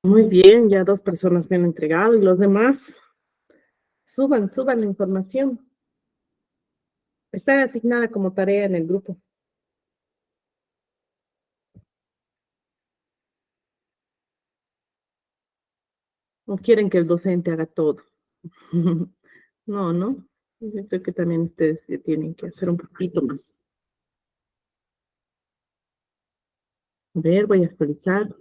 Muy bien, ya 2 personas me han entregado y los demás, suban la información. Está asignada como tarea en el grupo. ¿O quieren que el docente haga todo? No, no. Yo creo que también ustedes tienen que hacer un poquito más. A ver, voy a actualizar.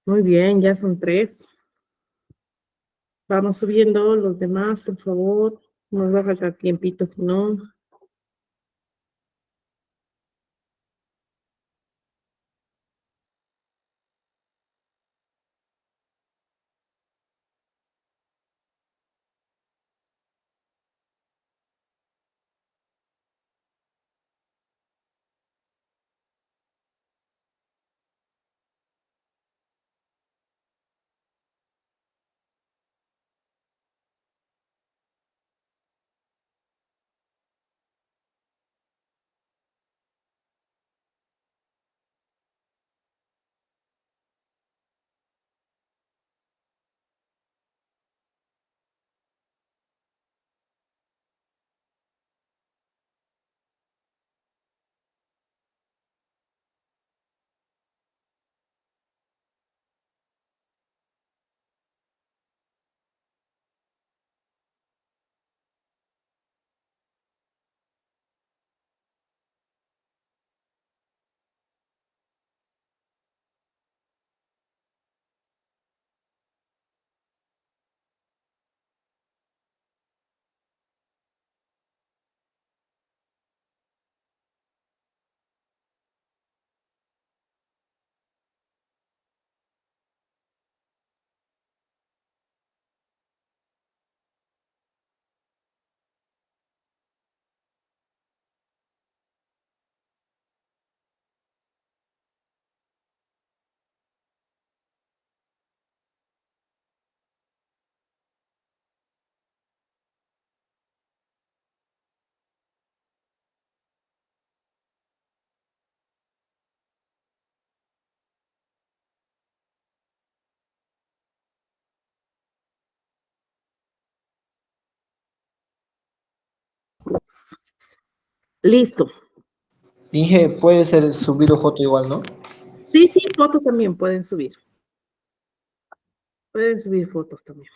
Muy bien, ya son 3. Vamos subiendo los demás, por favor. Nos va a faltar tiempito, si no. Listo. Inge, puede ser subido foto igual, ¿no? Sí, sí, fotos también pueden subir. Pueden subir fotos también.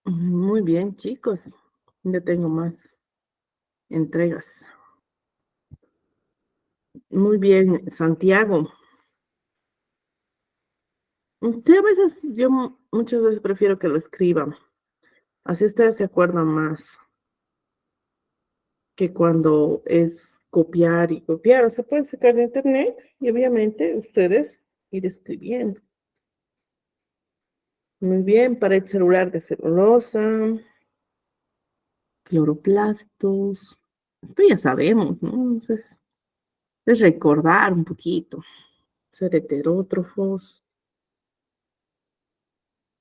Muy bien, chicos. Ya tengo más entregas. Muy bien, Santiago. Usted a veces, muchas veces prefiero que lo escriban. Así ustedes se acuerdan más que cuando es copiar y copiar. O sea, pueden sacar de internet y obviamente ustedes ir escribiendo. Muy bien, pared celular de celulosa, cloroplastos. Esto ya sabemos, ¿no? Entonces, es recordar un poquito. Ser heterótrofos,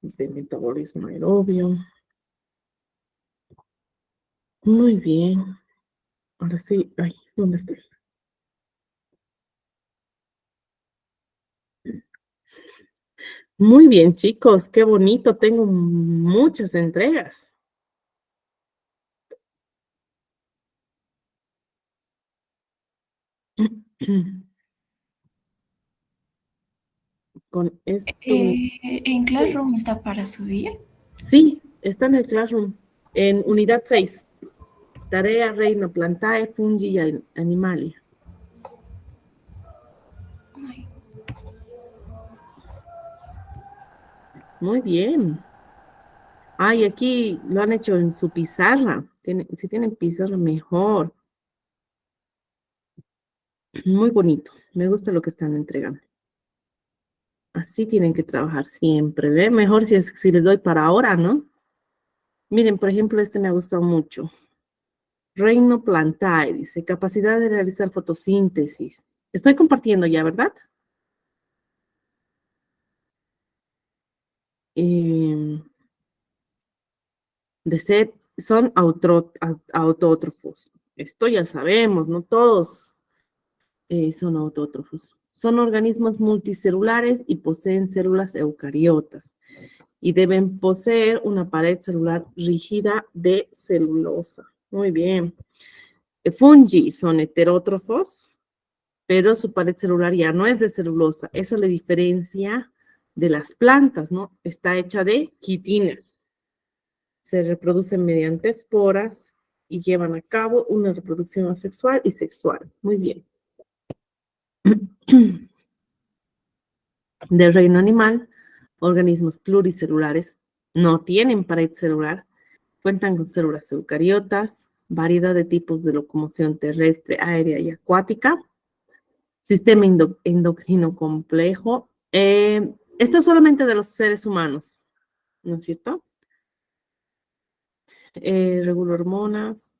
de metabolismo aerobio. Muy bien. Ahora sí, ay, ¿dónde estoy? Muy bien, chicos, qué bonito. Tengo muchas entregas. Con esto, ¿En Classroom está para subir? sí, está en el Classroom, en unidad 6. Tarea Reino Plantae, Fungi y Animalia. Ay, Muy bien. Ay, aquí lo han hecho en su pizarra. Si tienen pizarra, mejor. Muy bonito. Me gusta lo que están entregando. Así tienen que trabajar siempre, ¿ve? Mejor si les doy para ahora, ¿no? Miren, por ejemplo, este me ha gustado mucho. Reino Plantae, dice, capacidad de realizar fotosíntesis. Estoy compartiendo ya, ¿verdad? Eh, son autótrofos. Esto ya sabemos, no todos son autótrofos. Son organismos multicelulares y poseen células eucariotas y deben poseer una pared celular rígida de celulosa. Muy bien. Fungi son heterótrofos, pero su pared celular ya no es de celulosa. Eso le diferencia de las plantas, ¿no? Está hecha de quitina. Se reproducen mediante esporas y llevan a cabo una reproducción asexual y sexual. Muy bien. Del reino animal, organismos pluricelulares no tienen pared celular, cuentan con células eucariotas, variedad de tipos de locomoción terrestre, aérea y acuática, sistema endocrino complejo. Esto es solamente de los seres humanos, ¿no es cierto? Regula hormonas.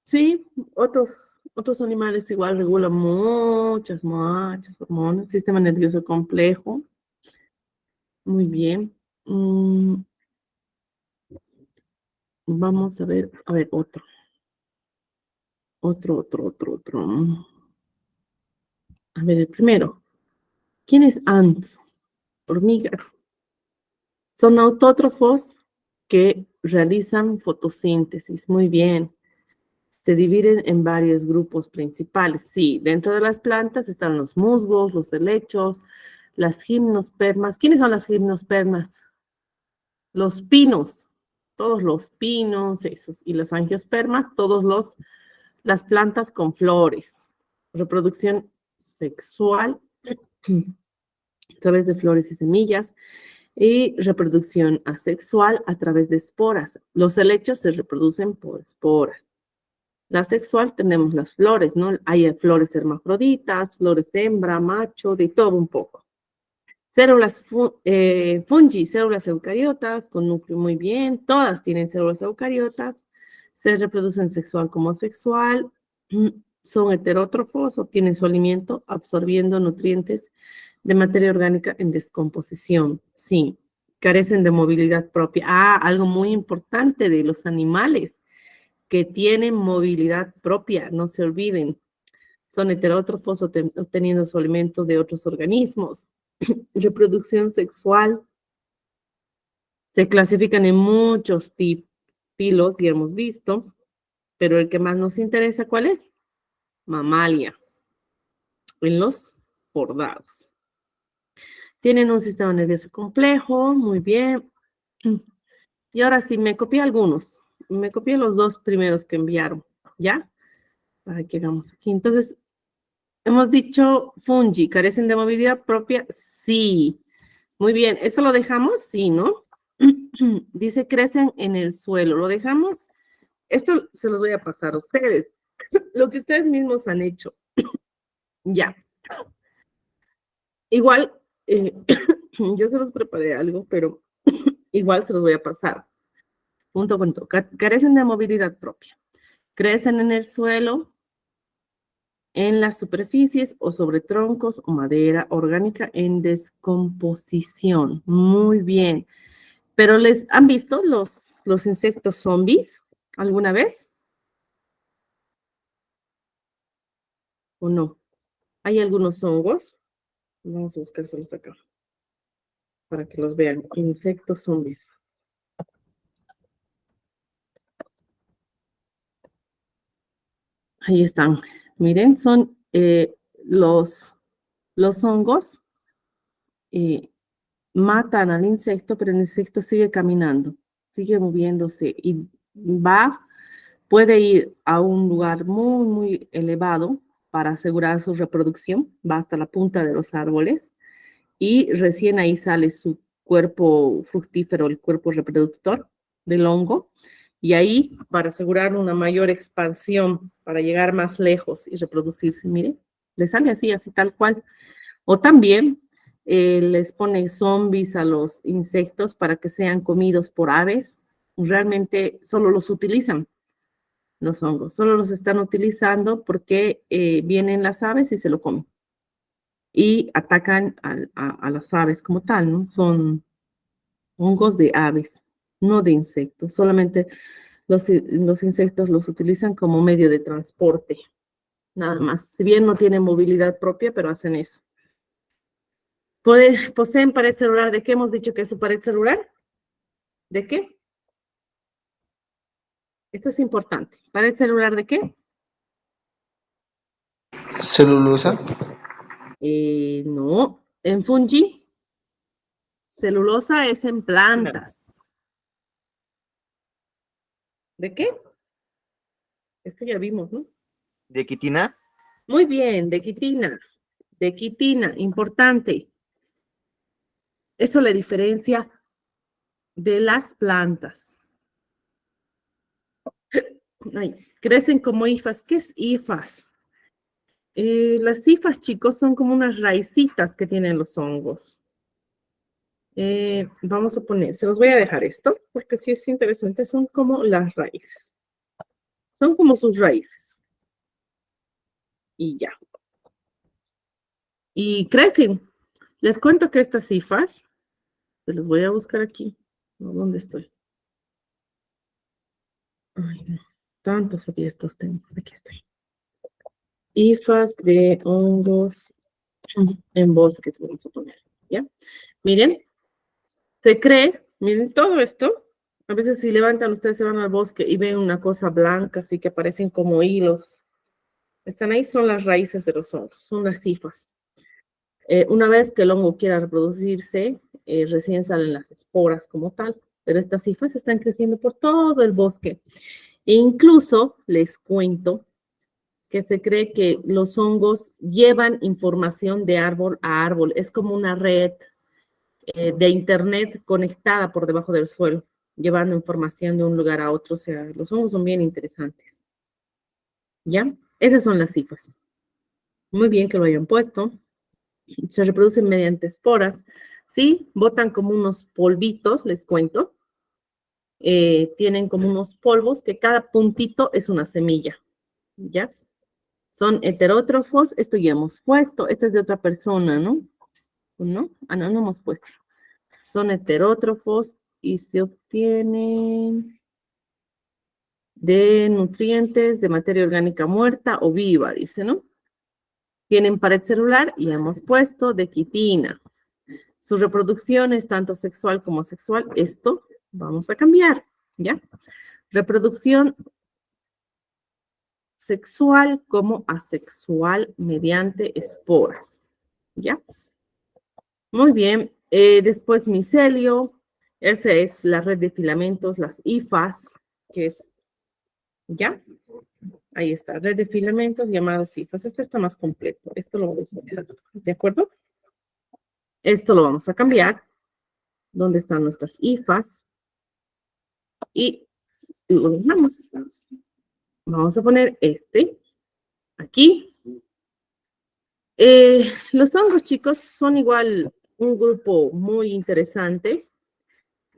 Sí, otros animales igual regulan muchas hormonas. Sistema nervioso complejo. Muy bien. Vamos a ver, otro. Otro. A ver, el primero. ¿Quién es ants? Hormigas. Son autótrofos que realizan fotosíntesis. Muy bien. Se dividen en varios grupos principales. Sí, dentro de las plantas están los musgos, los helechos, las gimnospermas. ¿Quiénes son las gimnospermas? Los pinos. Todos los pinos, esos. Y las angiospermas, las plantas con flores. Reproducción sexual a través de flores y semillas y reproducción asexual a través de esporas. Los helechos se reproducen por esporas. La sexual tenemos las flores, ¿no? Hay flores hermafroditas, flores hembra, macho, de todo un poco. Células fungi, células eucariotas con núcleo muy bien. Todas tienen células eucariotas. Se reproducen sexual como sexual. Son heterótrofos, obtienen su alimento absorbiendo nutrientes de materia orgánica en descomposición. Sí, carecen de movilidad propia. Ah, algo muy importante de los animales que tienen movilidad propia, no se olviden. Son heterótrofos obteniendo su alimento de otros organismos. Reproducción sexual. Se clasifican en muchos filos, ya hemos visto, pero el que más nos interesa, ¿cuál es? Mamalia, en los bordados. Tienen un sistema nervioso complejo, muy bien. Y ahora sí, me copié algunos. Me copié los dos primeros que enviaron, ¿ya? Para que hagamos aquí. Entonces, hemos dicho fungi, ¿carecen de movilidad propia? Sí. Muy bien, ¿eso lo dejamos? Sí, ¿no? Dice, crecen en el suelo. ¿Lo dejamos? Esto se los voy a pasar a ustedes. Lo que ustedes mismos han hecho. Ya. Igual, yo se los preparé algo, pero igual se los voy a pasar. Punto con punto. Carecen de movilidad propia. Crecen en el suelo, en las superficies o sobre troncos o madera orgánica en descomposición. Muy bien. Pero ¿les han visto los insectos zombies alguna vez? ¿O no? Hay algunos hongos. Vamos a buscárselos acá para que los vean. Insectos zombies. Ahí están. Miren, son los hongos. Matan al insecto, pero el insecto sigue caminando, sigue moviéndose y puede ir a un lugar muy, muy elevado para asegurar su reproducción, va hasta la punta de los árboles y recién ahí sale su cuerpo fructífero, el cuerpo reproductor del hongo, y ahí para asegurar una mayor expansión, para llegar más lejos y reproducirse, miren, le sale así tal cual. O también les pone zombies a los insectos para que sean comidos por aves. Realmente solo los utilizan los hongos, solo los están utilizando porque vienen las aves y se lo comen. Y atacan a las aves como tal, ¿no? Son hongos de aves, no de insectos. Solamente los insectos los utilizan como medio de transporte, nada más. Si bien no tienen movilidad propia, pero hacen eso. ¿Poseen pared celular? ¿De qué hemos dicho que es su pared celular? ¿De qué? Esto es importante. ¿Pared celular de qué? Celulosa. No. En fungi, celulosa es en plantas. ¿De qué? Esto ya vimos, ¿no? ¿De quitina? Muy bien, de quitina. De quitina, importante. Eso le diferencia de las plantas. Ay, crecen como hifas. ¿Qué es hifas? Las hifas, chicos, son como unas raicitas que tienen los hongos. Vamos a poner, se los voy a dejar esto, porque sí es interesante, son como las raíces. Son como sus raíces. Y ya. Y crecen. Les cuento que estas hifas, se los voy a buscar aquí. No, ¿dónde estoy? Ay, no. Tantos abiertos tengo. Aquí estoy. Hifas de hongos en bosques, vamos a poner. ¿Ya? Miren. Se cree, miren todo esto, a veces si levantan, ustedes se van al bosque y ven una cosa blanca, así que parecen como hilos. Están ahí, son las raíces de los hongos, son las hifas. Una vez que el hongo quiera reproducirse, recién salen las esporas como tal, pero estas hifas están creciendo por todo el bosque. E incluso les cuento que se cree que los hongos llevan información de árbol a árbol, es como una red de internet conectada por debajo del suelo, llevando información de un lugar a otro. O sea, los hongos son bien interesantes. ¿Ya? Esas son las hifas. Muy bien que lo hayan puesto. Se reproducen mediante esporas, ¿sí? Botan como unos polvitos, les cuento. Tienen como unos polvos que cada puntito es una semilla, ¿ya? Son heterótrofos, esto ya hemos puesto, esta es de otra persona, ¿no? ¿No? Ah, no, no hemos puesto. Son heterótrofos y se obtienen de nutrientes, de materia orgánica muerta o viva, dice, ¿no? Tienen pared celular y hemos puesto de quitina. Su reproducción es tanto sexual como asexual. Esto vamos a cambiar, ¿ya? Reproducción sexual como asexual mediante esporas, ¿ya? Muy bien. Después micelio. Esa es la red de filamentos, las hifas, que es, ¿ya? Ahí está, red de filamentos llamadas hifas. Este está más completo. Esto lo vamos a cambiar, ¿de acuerdo? Esto lo vamos a cambiar. ¿Dónde están nuestras hifas? Y lo dejamos. Vamos a poner este aquí. Los hongos, chicos, son igual un grupo muy interesante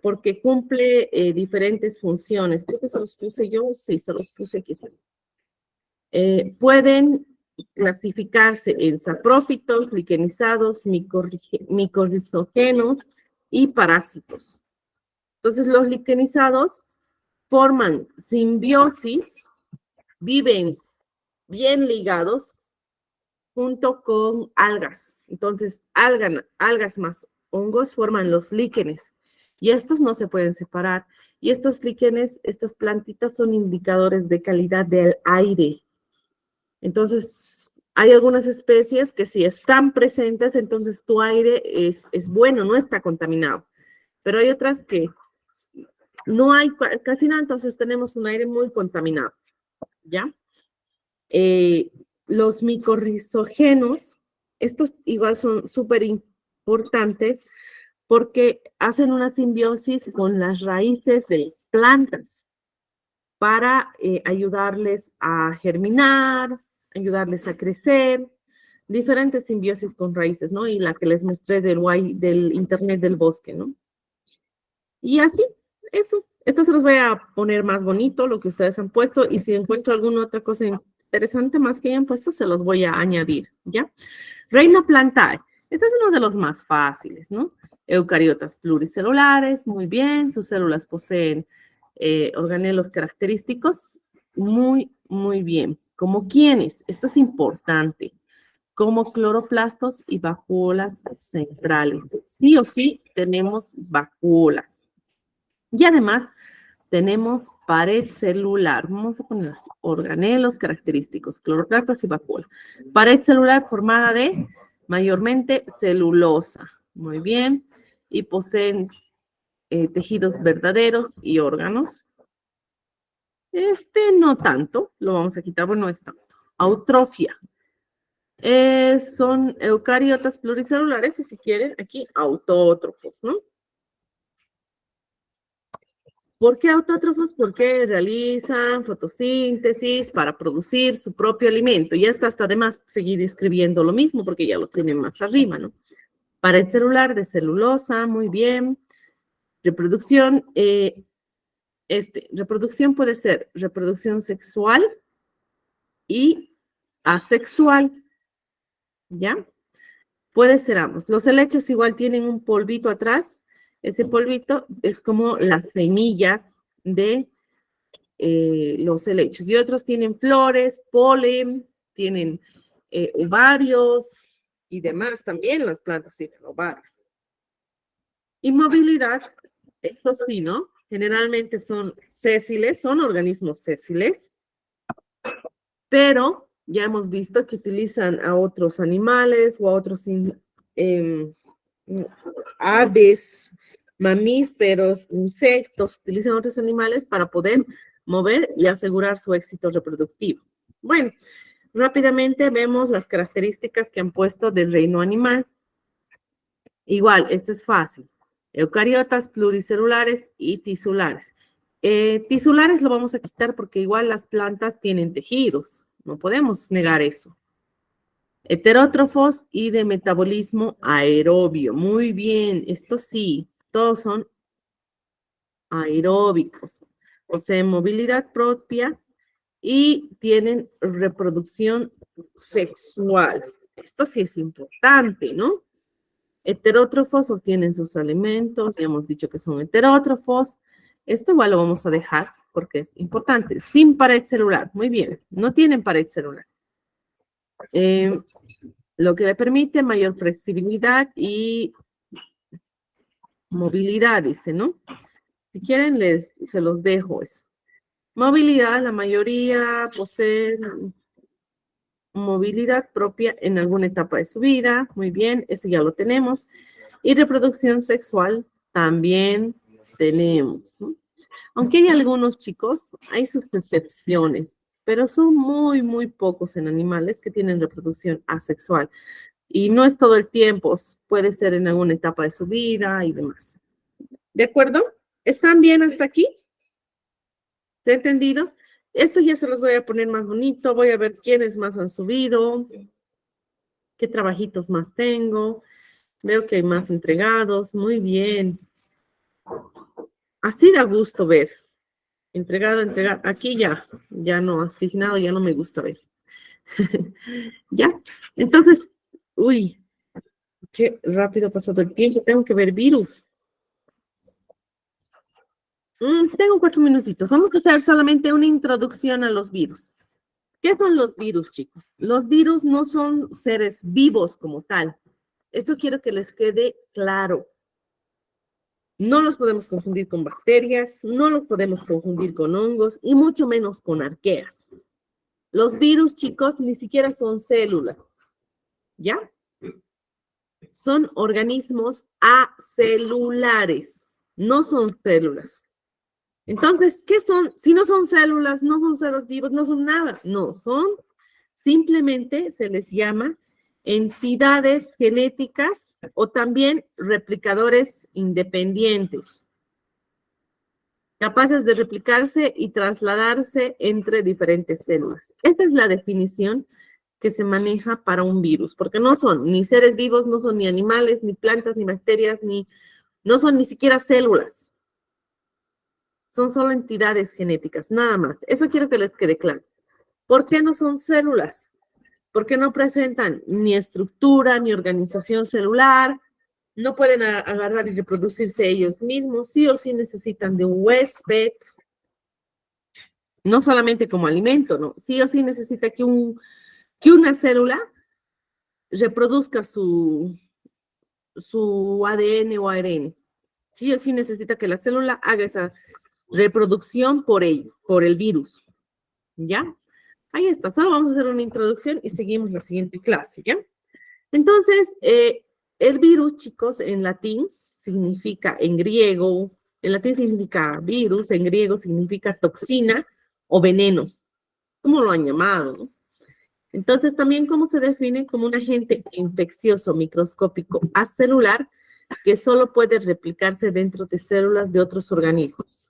porque cumple diferentes funciones. Creo que se los puse yo. Sí, se los puse aquí. Pueden clasificarse en saprófitos, liquenizados, micorrizógenos y parásitos. Entonces, los liquenizados forman simbiosis, viven bien ligados junto con algas. Entonces, algas más hongos forman los líquenes. Y estos no se pueden separar. Y estos líquenes, estas plantitas son indicadores de calidad del aire. Entonces, hay algunas especies que si están presentes, entonces tu aire es bueno, no está contaminado. Pero hay otras que no hay casi nada, entonces tenemos un aire muy contaminado, ¿ya? Los micorrizógenos, estos igual son súper importantes porque hacen una simbiosis con las raíces de las plantas para ayudarles a germinar, ayudarles a crecer, diferentes simbiosis con raíces, ¿no? Y la que les mostré del Internet del Bosque, ¿no? Y así, eso. Esto se los voy a poner más bonito, lo que ustedes han puesto, y si encuentro alguna otra cosa interesante más que hayan puesto, se los voy a añadir, ¿ya? Reino Plantae. Este es uno de los más fáciles, ¿no? Eucariotas pluricelulares, muy bien. Sus células poseen organelos característicos, muy, muy bien. ¿Como quiénes? Esto es importante. Como cloroplastos y vacuolas centrales. Sí o sí tenemos vacuolas. Y además tenemos pared celular. Vamos a poner así, organelos característicos, cloroplastos y vacuola. Pared celular formada de mayormente celulosa. Muy bien. Y poseen tejidos verdaderos y órganos. No tanto, lo vamos a quitar, bueno, no es tanto. Autrofia. Son eucariotas pluricelulares y si quieren, aquí autótrofos, ¿no? ¿Por qué autótrofos? Porque realizan fotosíntesis para producir su propio alimento. Y hasta además seguir escribiendo lo mismo porque ya lo tienen más arriba, ¿no? Pared celular de celulosa, muy bien. Reproducción, reproducción puede ser reproducción sexual y asexual, ¿ya? Puede ser ambos. Los helechos igual tienen un polvito atrás. Ese polvito es como las semillas de los helechos. Y otros tienen flores, polen, tienen ovarios y demás. También las plantas tienen ovarios. Y movilidad, esto sí, ¿no? Generalmente son sésiles, son organismos sésiles, pero ya hemos visto que utilizan a otros animales o a otros aves, mamíferos, insectos, utilizan otros animales para poder mover y asegurar su éxito reproductivo. Bueno, rápidamente vemos las características que han puesto del reino animal. Igual, esto es fácil. Eucariotas pluricelulares y tisulares. Tisulares lo vamos a quitar porque igual las plantas tienen tejidos. No podemos negar eso. Heterótrofos y de metabolismo aerobio. Muy bien, esto sí, todos son aeróbicos. Poseen movilidad propia y tienen reproducción sexual. Esto sí es importante, ¿no? Heterótrofos obtienen sus alimentos, ya hemos dicho que son heterótrofos. Esto igual lo vamos a dejar porque es importante. Sin pared celular, muy bien, no tienen pared celular. Lo que le permite mayor flexibilidad y movilidad, dice, ¿no? Si quieren, se los dejo eso. Movilidad, la mayoría poseen movilidad propia en alguna etapa de su vida. Muy bien, eso ya lo tenemos. Y reproducción sexual también tenemos, ¿no? Aunque hay algunos chicos, hay sus excepciones, pero son muy, muy pocos en animales que tienen reproducción asexual. Y no es todo el tiempo, puede ser en alguna etapa de su vida y demás. ¿De acuerdo? ¿Están bien hasta aquí? ¿Se ha entendido? Esto ya se los voy a poner más bonito, voy a ver quiénes más han subido, qué trabajitos más tengo. Veo que hay más entregados, muy bien. Así da gusto ver. Entregado. Aquí ya no, asignado, ya no me gusta ver. ¿Ya? Entonces, uy, qué rápido ha pasado el tiempo, tengo que ver virus. Tengo 4 minutitos. Vamos a hacer solamente una introducción a los virus. ¿Qué son los virus, chicos? Los virus no son seres vivos como tal. Esto quiero que les quede claro. No los podemos confundir con bacterias, no los podemos confundir con hongos y mucho menos con arqueas. Los virus, chicos, ni siquiera son células. ¿Ya? Son organismos acelulares, no son células. Entonces, ¿qué son? Si no son células, no son seres vivos, no son nada. No, son simplemente, se les llama entidades genéticas o también replicadores independientes, capaces de replicarse y trasladarse entre diferentes células. Esta es la definición que se maneja para un virus, porque no son ni seres vivos, no son ni animales, ni plantas, ni bacterias, no son ni siquiera células. Son solo entidades genéticas, nada más. Eso quiero que les quede claro. ¿Por qué no son células? Porque no presentan ni estructura, ni organización celular, no pueden agarrar y reproducirse ellos mismos, sí o sí necesitan de un huésped, no solamente como alimento, no, sí o sí necesita que una célula reproduzca su ADN o ARN. Sí o sí necesita que la célula haga esa reproducción por el virus. ¿Ya? Ahí está, solo vamos a hacer una introducción y seguimos la siguiente clase, ¿ya? Entonces, el virus, chicos, en latín significa, en latín significa virus, en griego significa toxina o veneno, como lo han llamado, ¿no? Entonces, también cómo se define como un agente infeccioso microscópico acelular que solo puede replicarse dentro de células de otros organismos.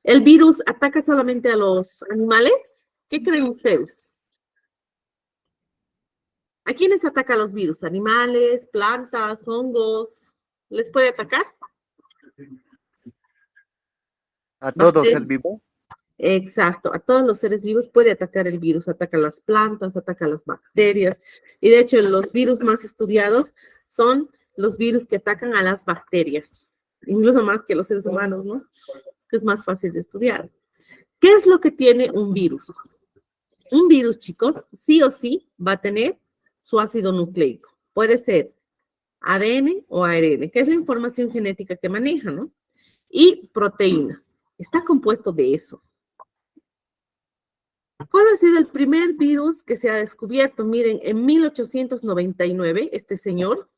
¿El virus ataca solamente a los animales? ¿Qué creen ustedes? ¿A quiénes ataca los virus? ¿Animales, plantas, hongos? ¿Les puede atacar? ¿A todo ser vivo? Exacto, a todos los seres vivos puede atacar el virus. Ataca a las plantas, ataca a las bacterias. Y de hecho, los virus más estudiados son los virus que atacan a las bacterias. Incluso más que los seres humanos, ¿no? Es más fácil de estudiar. ¿Qué es lo que tiene un virus? Un virus, chicos, sí o sí va a tener su ácido nucleico. Puede ser ADN o ARN, que es la información genética que maneja, ¿no? Y proteínas. Está compuesto de eso. ¿Cuál ha sido el primer virus que se ha descubierto? Miren, en 1899, este señor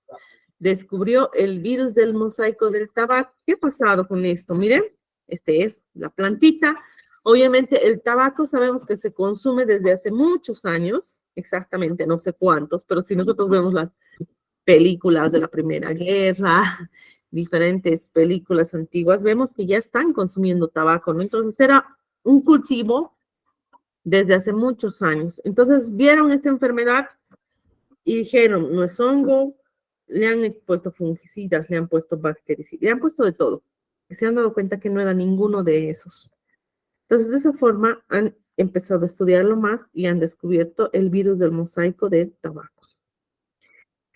descubrió el virus del mosaico del tabaco. ¿Qué ha pasado con esto? Miren. Este es la plantita. Obviamente el tabaco sabemos que se consume desde hace muchos años, exactamente no sé cuántos, pero si nosotros vemos las películas de la Primera Guerra, diferentes películas antiguas, vemos que ya están consumiendo tabaco, ¿no? Entonces era un cultivo desde hace muchos años. Entonces vieron esta enfermedad y dijeron, no es hongo, le han puesto fungicidas, le han puesto bactericidas, le han puesto de todo. Y se han dado cuenta que no era ninguno de esos. Entonces, de esa forma han empezado a estudiarlo más y han descubierto el virus del mosaico del tabaco,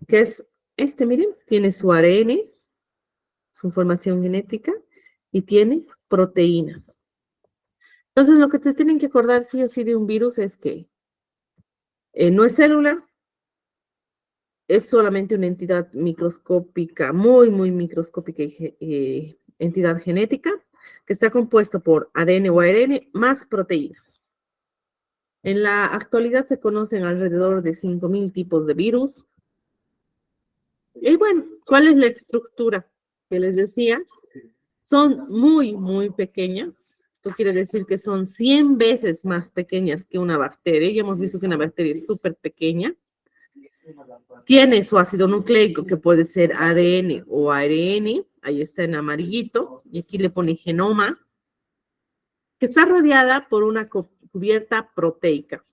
que es este, miren, tiene su ARN, su información genética, y tiene proteínas. Entonces, lo que te tienen que acordar sí o sí de un virus es que no es célula, es solamente una entidad microscópica, muy, muy microscópica y entidad genética, que está compuesto por ADN o ARN más proteínas. En la actualidad se conocen alrededor de 5.000 tipos de virus. Y bueno, ¿cuál es la estructura que les decía? Son muy, muy pequeñas. Esto quiere decir que son 100 veces más pequeñas que una bacteria. Ya hemos visto que una bacteria es súper pequeña. Tiene su ácido nucleico, que puede ser ADN o ARN. Ahí está en amarillito. Y aquí le pone genoma, que está rodeada por una cubierta proteica.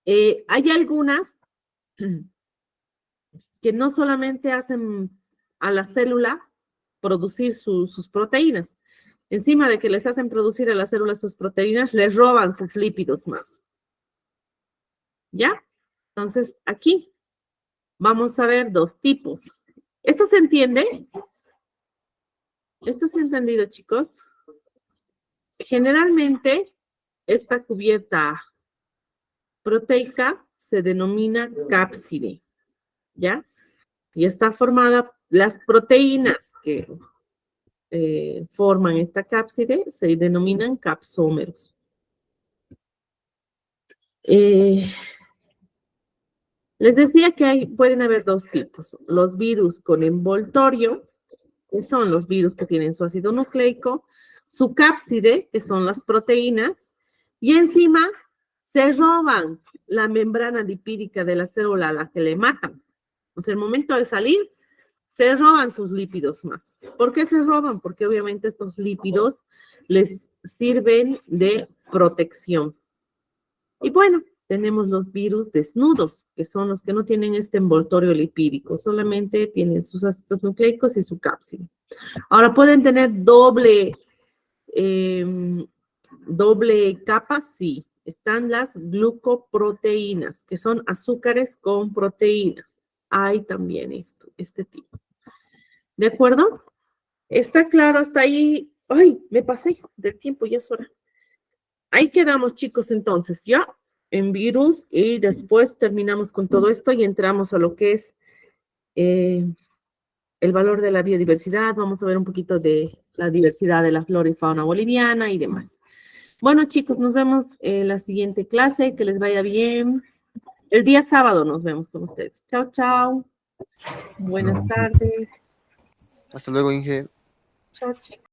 Hay algunas que no solamente hacen a la célula producir sus proteínas, encima de que les hacen producir a las células sus proteínas, les roban sus lípidos más. ¿Ya? Entonces, aquí vamos a ver dos tipos. ¿Esto se entiende? ¿Esto se ha entendido, chicos? Generalmente, esta cubierta proteica se denomina cápside, ¿ya? Y está formada, las proteínas que forman esta cápside se denominan capsómeros. Les decía que pueden haber dos tipos, los virus con envoltorio, que son los virus que tienen su ácido nucleico, su cápside, que son las proteínas, y encima se roban la membrana lipídica de la célula a la que le matan. O sea, el momento de salir, se roban sus lípidos más. ¿Por qué se roban? Porque obviamente estos lípidos les sirven de protección. Y bueno, tenemos los virus desnudos, que son los que no tienen este envoltorio lipídico, solamente tienen sus ácidos nucleicos y su cápside. Ahora, pueden tener doble capa, sí. Están las glucoproteínas, que son azúcares con proteínas. Hay también este tipo. ¿De acuerdo? ¿Está claro hasta ahí? ¡Ay! Me pasé del tiempo, ya es hora. Ahí quedamos, chicos, entonces, ya en virus, y después terminamos con todo esto y entramos a lo que es el valor de la biodiversidad. Vamos a ver un poquito de la diversidad de la flora y fauna boliviana y demás. Bueno, chicos, nos vemos en la siguiente clase. Que les vaya bien. El día sábado nos vemos con ustedes. Chao, chao. Buenas tardes. Hasta luego, Inge. Chao, chicos.